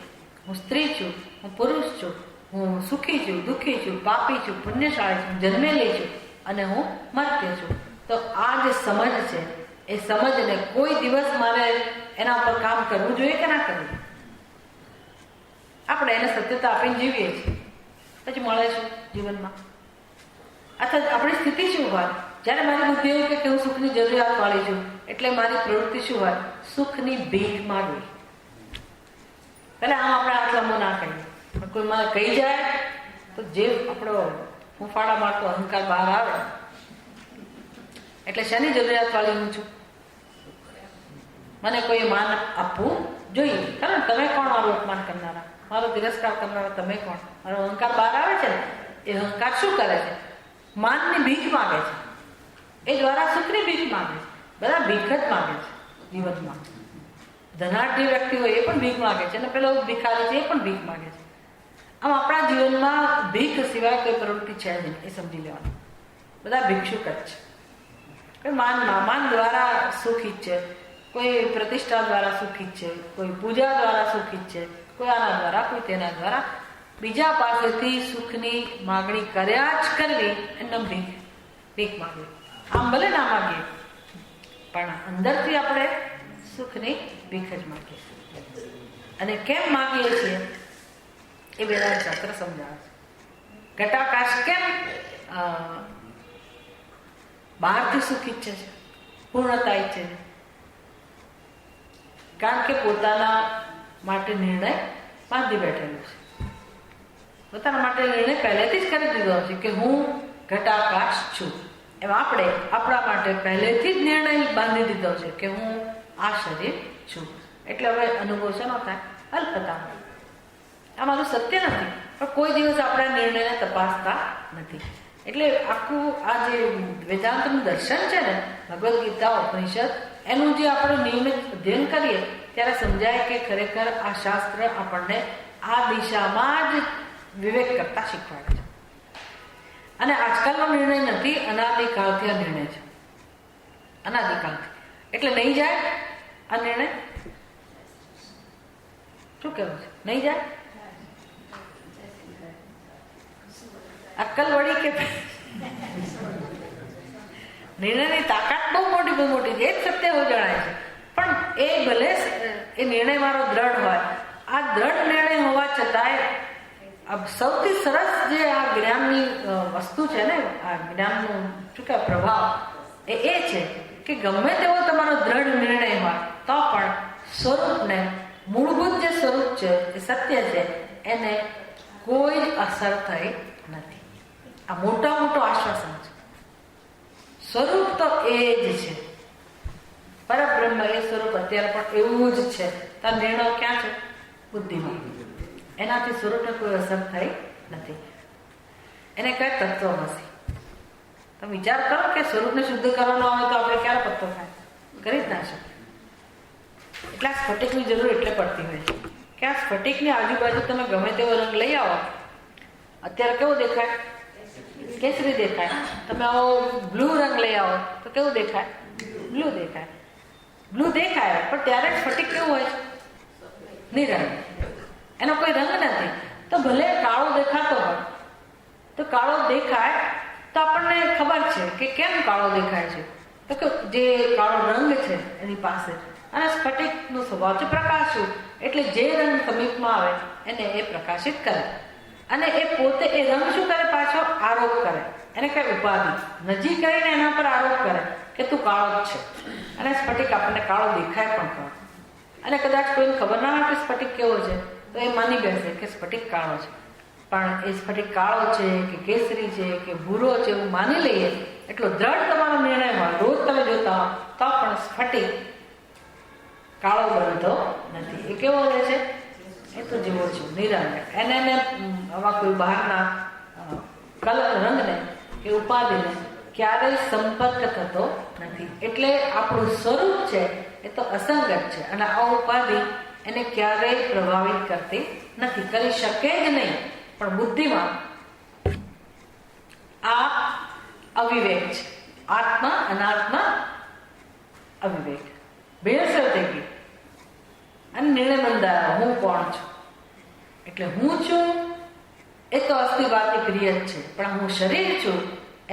હું સ્ત્રી છું, હું પુરુષ છું, હું સુખી છું, દુઃખી છું, પાપી છું, પુણ્યશાળી છું, જન્મેલી છું અને હું મર્ત્ય છું. તો આ જે સમજ છે, એ સમજને કોઈ દિવસ મારે એના પર કામ કરવું જોઈએ કે ના કરવું? આપણે એને સત્યતા આપીને જીવીએ છીએ, પછી મળે છે જીવનમાં. અથવા આપણી સ્થિતિ શું હોય? જ્યારે મારી બુદ્ધિ એવું કે હું સુખની જરૂરિયાત વાળી છું, એટલે મારી પ્રવૃત્તિ શું હોય? સુખની ભીખ માગવી. પેલા આમ આપણે આટલા ના કહીએ, પણ કોઈ મને કહી જાય તો જે આપણો હુંફાળા મારતો અહંકાર બહાર આવે. એટલે શેની જરૂરિયાત વાળી હું છું? મને કોઈ માન આપવું જોઈએ. કારણ તમે કોણ મારું અપમાન કરનારા, મારો તિરસ્કાર કરનારા તમે કોણ? મારો અહંકાર બહાર આવે છે ને, એ અહંકાર શું કરે છે? માનની ભીખ માગે છે. એ દ્વારા સુખની ભીખ માગે છે. બધા ભીખ જ માગે છે જીવનમાં. ધનાઢ્ય વ્યક્તિ હોય એ પણ ભીખ માગે છે, અને પેલો ભિખારી છે એ પણ ભીખ માગે છે. આમ આપણા જીવનમાં ભીખ સિવાય કોઈ પ્રવૃત્તિ છે નહીં, એ સમજી લેવાનું. બધા ભિક્ષુક જ છે. કોઈ માન દ્વારા સુખ ઈચ્છે, કોઈ પ્રતિષ્ઠા દ્વારા સુખ ઈચ્છે, કોઈ પૂજા દ્વારા સુખ ઈચ્છે, કોઈ આના દ્વારા, કોઈ તેના દ્વારા બીજા પાસેથી સુખની માગણી કર્યા જ કરવી, એમ ભીખ માગવી. આમ ભલે ના માગીએ, પણ અંદરથી આપણે સુખની ભીખ જ માગીએ. અને કેમ માગીએ છીએ એ વેદાંત શાસ્ત્ર સમજાવે છે. ઘટાકાશ કેમ બહારથી સુખ ઈચ્છે છે, પૂર્ણતા ઈચ્છે છે? કારણ કે પોતાના માટે નિર્ણય બાંધી બેઠેલો છે. પોતાના માટે નિર્ણય પહેલેથી જ કરી દીધો છે કે હું ઘટાકાશ છું. એમ આપણે આપણા માટે પહેલેથી જ નિર્ણય બાંધી દીધો છે કે હું આ શરીર છું. એટલે હવે અનુભવ શેનો થાય? અલ્પતા. આ મારું સત્ય નથી, પણ કોઈ દિવસ આપણા નિર્ણયને તપાસતા નથી. એટલે આખું આ જે વેદાંતનું દર્શન છે ને, ભગવદ્ ગીતા, ઉપનિષદ, એનું જે આપણે નિયમિત અધ્યયન કરીએ ત્યારે સમજાય કે ખરેખર આ શાસ્ત્ર આપણને આ દિશામાં જ વિવેક કરતા શીખવાડે છે. અને આજકાલનો નિર્ણય નથી, અનાદિકાળથી આ નિર્ણય છે. અનાદિકાળથી. એટલે નહીં જાય આ નિર્ણય. કેવું છે? નહીં જાય? અક્કલ વળી કે નિર્ણયની તાકાત બહુ મોટી છે, એ જ સત્ય એવું જણાય છે. પણ એ ભલે એ નિર્ણય મારો દ્રઢ હોય, આ દ્રઢ નિર્ણય હોવા છતાંય સૌથી સરસ જે આ જ્ઞાનની વસ્તુ છે ને, આ જ્ઞાનનું શું કહેવાય પ્રભાવ, એ છે કે ગમે તેવો તમારો દ્રઢ નિર્ણય હોય તો પણ સ્વરૂપને, મૂળભૂત જે સ્વરૂપ છે, એ સત્ય છે, એને કોઈ જ અસર થઈ નથી. આ મોટો આશ્વાસન છે. સ્વરૂપ તો એ જ છે, પરબ્રહ્મ એ સ્વરૂપ અત્યારે પણ એવું જ છે. તાર નિર્ણય ક્યાં છે? બુદ્ધિમાં. એનાથી સ્વરૂપને કોઈ અસર થઈ નથી. એને કઈ તત્વમસી. તમે વિચાર કરો કે સ્વરૂપને શુદ્ધ કરવાનો આવે તો આપણે ક્યારે પત્તો થાય? કરી જ ના શકીએ. એટલે આ સ્ફટિકની જરૂર એટલે પડતી હોય છે કે આ સ્ફટિકની આજુબાજુ તમે ગમે તેવો રંગ લઈ આવો, અત્યારે કેવો દેખાય? કેસરી દેખાય. તમે આવો બ્લુ રંગ લઈ આવો તો કેવું દેખાય? બ્લુ દેખાય. બ્લુ દેખાય, પણ ત્યારે સ્ફટિક કેવું હોય છે? નિરંગ. એનો કોઈ રંગ નથી. તો ભલે કાળો દેખાતો હોય, તો કાળો દેખાય તો આપણને ખબર છે કે કેમ કાળો દેખાય છે, તો કે જે કાળો રંગ છે એની પાસે. અને સ્ફટિકનો સ્વભાવ છે પ્રકાશુ, એટલે જે રંગ સમીપમાં આવે એને એ પ્રકાશિત કરે. અને એ પોતે એ રંગ શું કરે? પાછો આરોપ કરે. એને કઈ ઉપાધિ નજીક કરીને એના પર આરોપ કરે કે તું કાળો જ છે. અને સ્ફટિક આપણને કાળો દેખાય પણ ખરો. અને કદાચ કોઈને ખબર ના હોય કે સ્ફટિક કેવો છે તો એ માની બેસે કે સ્ફટિક કાળો છે. પણ એ સ્ફટિક કાળો છે કે કેસરી છે કે ભૂરો છે એવું માની લઈએ એટલો દ્રઢ તમારો નિર્ણય હોય, રોજ તમે જોતા હો તો પણ સ્ફટિક કાળો બનતો નથી. એ કેવો રહે છે? એ તો જેવો છે નિરંગ. એને આવા કોઈ બહારના કલર, રંગને કે ઉપાધિને ક્યારેય સંપર્ક થતો નથી. એટલે આપણું સ્વરૂપ છે એ તો અસંગત છે, અને આ ઉપાધિ એને ક્યારેય પ્રભાવિત કરતી નથી, કરી શકે જ નહીં. પણ બુદ્ધિમાં આ અવિવેક છે. આત્મા અનાત્મા અવિવેક ભેળસેળ થઈ ગઈ અને નિર્ણય બંધાયો હું કોણ છું. એટલે હું છું એ તો અસ્થિવાદની ક્રિયા જ છે, પણ હું શરીર છું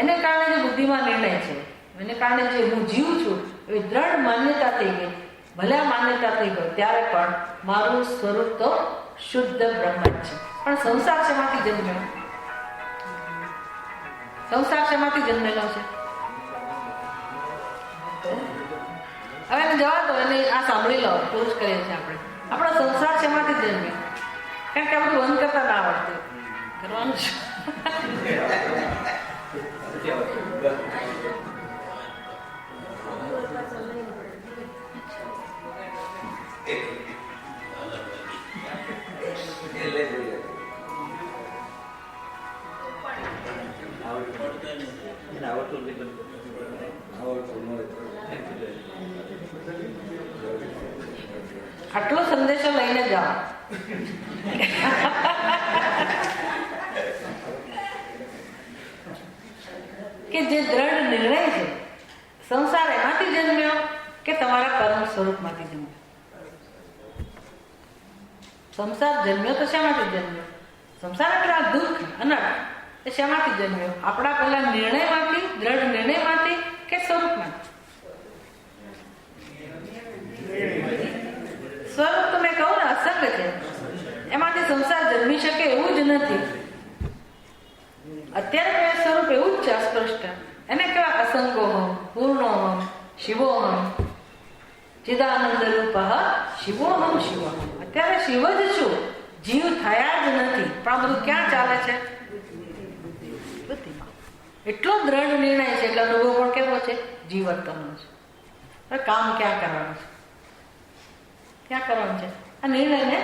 એને કારણે જે બુદ્ધિમાં નિર્ણય છે, એને કારણે જે હું જીવ છું એવી દ્રઢ માન્યતા થઈ ગઈ. ભલે આ માન્યતા થઈ ગઈ ત્યારે પણ મારું સ્વરૂપ તો શુદ્ધ બ્રહ્મ જ છે. પણ સંસાર શેમાંથી જન્મેલો? સંસાર શેમાંથી જન્મેલો છે? હવે એને જવા દો, એને આ સાંભળી લો. પુરુષ કરીએ છીએ આપણે. આપણો સંસાર શેમાંથી જન્મ્યો? કારણ કે આ બધું બંધ કરતા ના આવડતું. કરવાનું છે. આટલો સંદેશો લઈને જાઓ કે જે દ્રઢ નિર્ણય છે સંસાર એમાંથી જન્મ્યો કે તમારા કર્મ સ્વરૂપમાંથી જન્મ્યો? સંસાર જન્મ્યો તો શેમાંથી જન્મ્યો? સંસાર એટલે આ દુઃખ, અનર્થ, એ શેમાંથી જન્મ્યો? આપણા પેલા નિર્ણયમાંથી, દ્રઢ નિર્ણયમાંથી કે સ્વરૂપમાંથી? સ્વરૂપ તો મેં કહું ને અસંગ છે, એમાંથી સંસાર જન્મી શકે એવું જ નથી. અત્યારે મેં સ્વરૂપ એવું જ છે અસ્પષ્ટ. એને કહેવાય અસંગોહમ, પૂર્ણોહમ, શિવોહમ, ચિદાનંદ રૂપ શિવોહમ શિવોહમ. અત્યારે શિવ જ છું, જીવ થયા જ નથી. પણ આ બધું ક્યાં ચાલે છે? બુદ્ધિમાં. એટલો દ્રઢ નિર્ણય છે એટલે અનુભવ પણ કેવો છે? જીવત્વનો છે. કામ ક્યાં કરવાનું છે? ક્યાં કરવાનું છે? આ નિર્ણયને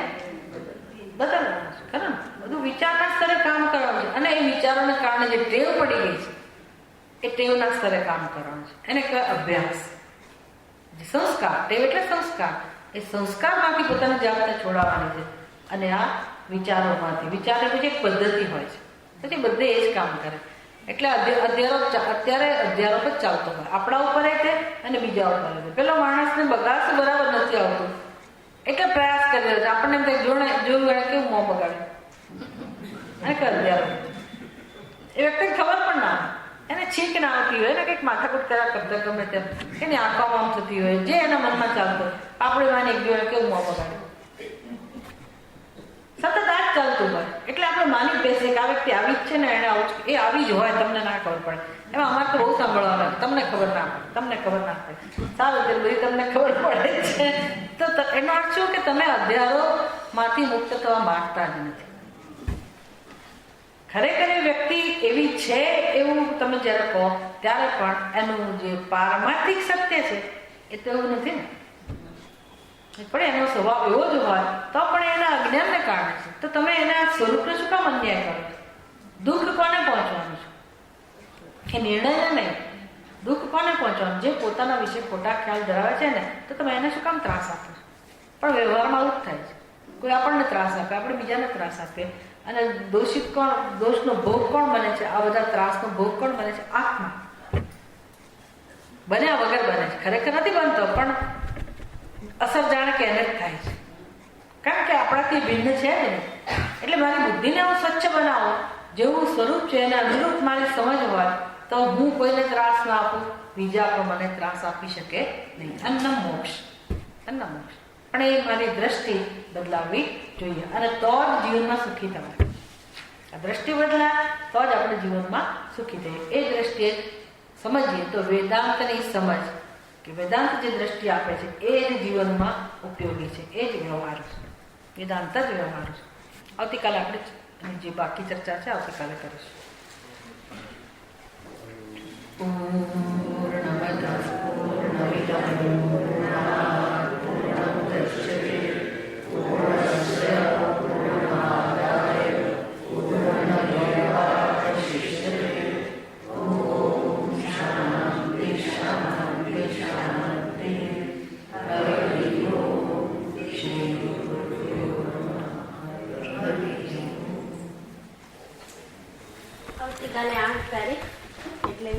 બદલવાનો છે. ખરું? બધું વિચારના સ્તરે કામ કરવાનું છે. અને એ વિચારોને કારણે જે ટેવ પડી ગઈ છે એ ટેવના સ્તરે કામ કરવાનું છે. એને કહેવાય અભ્યાસ. જે સંસ્કાર, ટેવ એટલે સંસ્કાર. એ સંસ્કારમાંથી પોતાની જાતને છોડાવવાની છે. અને આ વિચારોમાંથી. વિચાર પછી એક પદ્ધતિ હોય છે, પછી બધે એ જ કામ કરે. એટલે અત્યારે અધ્યારોપ જ ચાલતો હોય. આપણા ઉપર એ છે અને બીજા ઉપર છે. પેલો માણસને બગાસ બરાબર નથી આવતું એટલે પ્રયાસ કરે કરી દે છે. આપણને એમ થાય જોયું એને કેવું મોં બગાડે અને કરી દે. એ વ્યક્તિને ખબર પણ ના એને છીંક ના આવતી હોય ને કંઈક માથાકૂટ કર્યા કરતા ગમે તેમ એની આંખોમાં આમ થતી હોય જે એના મનમાં ચાલતો હોય આપણે માની ગયો કેવું મોં બગાડે સતત આ જ ચાલતું હોય. એટલે આપણે માની બેસીએ કે આ વ્યક્તિ આવી જ છે ને એને આવું એ આવી જ હોય તમને ના ખબર પડે. એમાં અમારે તો બહુ સાંભળવાના તમને ખબર ના પડે તમને ખબર ના પડે સારું તે બધી તમને ખબર પડે છે. તો એનો અર્થ શું કે તમે અધ્યારોમાંથી મુક્ત થવા માંગતા જ નથી. ખરેખર એ વ્યક્તિ એવી છે એવું તમે જ્યારે કહો ત્યારે પણ એનું જે પારમાર્થિક સત્ય છે એ તો એવું નથી ને. પણ એનો સ્વભાવ એવો જ હોય તો પણ એના અજ્ઞાનને કારણે છે. તો તમે એના સ્વરૂપને શું કામ અન્યાય કરો છો? દુઃખ કોને પહોંચવાનું છે? એ નિર્ણયને નહીં, દુઃખ કોને પહોંચવાનું? જે પોતાના વિશે ખોટા ખ્યાલ ધરાવે છે ને તો તમે એને શું કામ ત્રાસ આપો છો? પણ વ્યવહારમાં આવું જ થાય છે. કોઈ આપણને ત્રાસ આપે, આપણે બીજાને ત્રાસ આપીએ અને દોષિત કોણ, દોષનો ભોગ કોણ બને છે? આ બધા ત્રાસનો ભોગ કોણ બને છે? આત્મા. બન્યા વગર બને છે, ખરેખર નથી બનતો પણ અસર જાણે કે એને જ થાય છે કારણ કે આપણાથી ભિન્ન છે જ નહીં. એટલે મારી બુદ્ધિને હું સ્વચ્છ બનાવું, જેવું સ્વરૂપ છે એને અનુરૂપ મારી સમજ હોય તો હું કોઈને ત્રાસ ના આપું, બીજા પણ મને ત્રાસ આપી શકે નહીં. અન્ન મોક્ષ પણ એ મારી દ્રષ્ટિ બદલાવવી જોઈએ અને તો જ જીવનમાં સુખી થવાય. આ દ્રષ્ટિ બદલાય તો જ આપણે જીવનમાં સુખી થઈએ. એ દ્રષ્ટિએ સમજીએ તો વેદાંતની સમજ કે વેદાંત જે દ્રષ્ટિ આપે છે એ જ જીવનમાં ઉપયોગી છે, એ જ વ્યવહારુ છે. વેદાંત જ વ્યવહારુ છે. આવતીકાલે આપણે જે બાકી ચર્ચા છે આવતીકાલે કરીશું. આવતીકાલે 8 તારીખ એટલે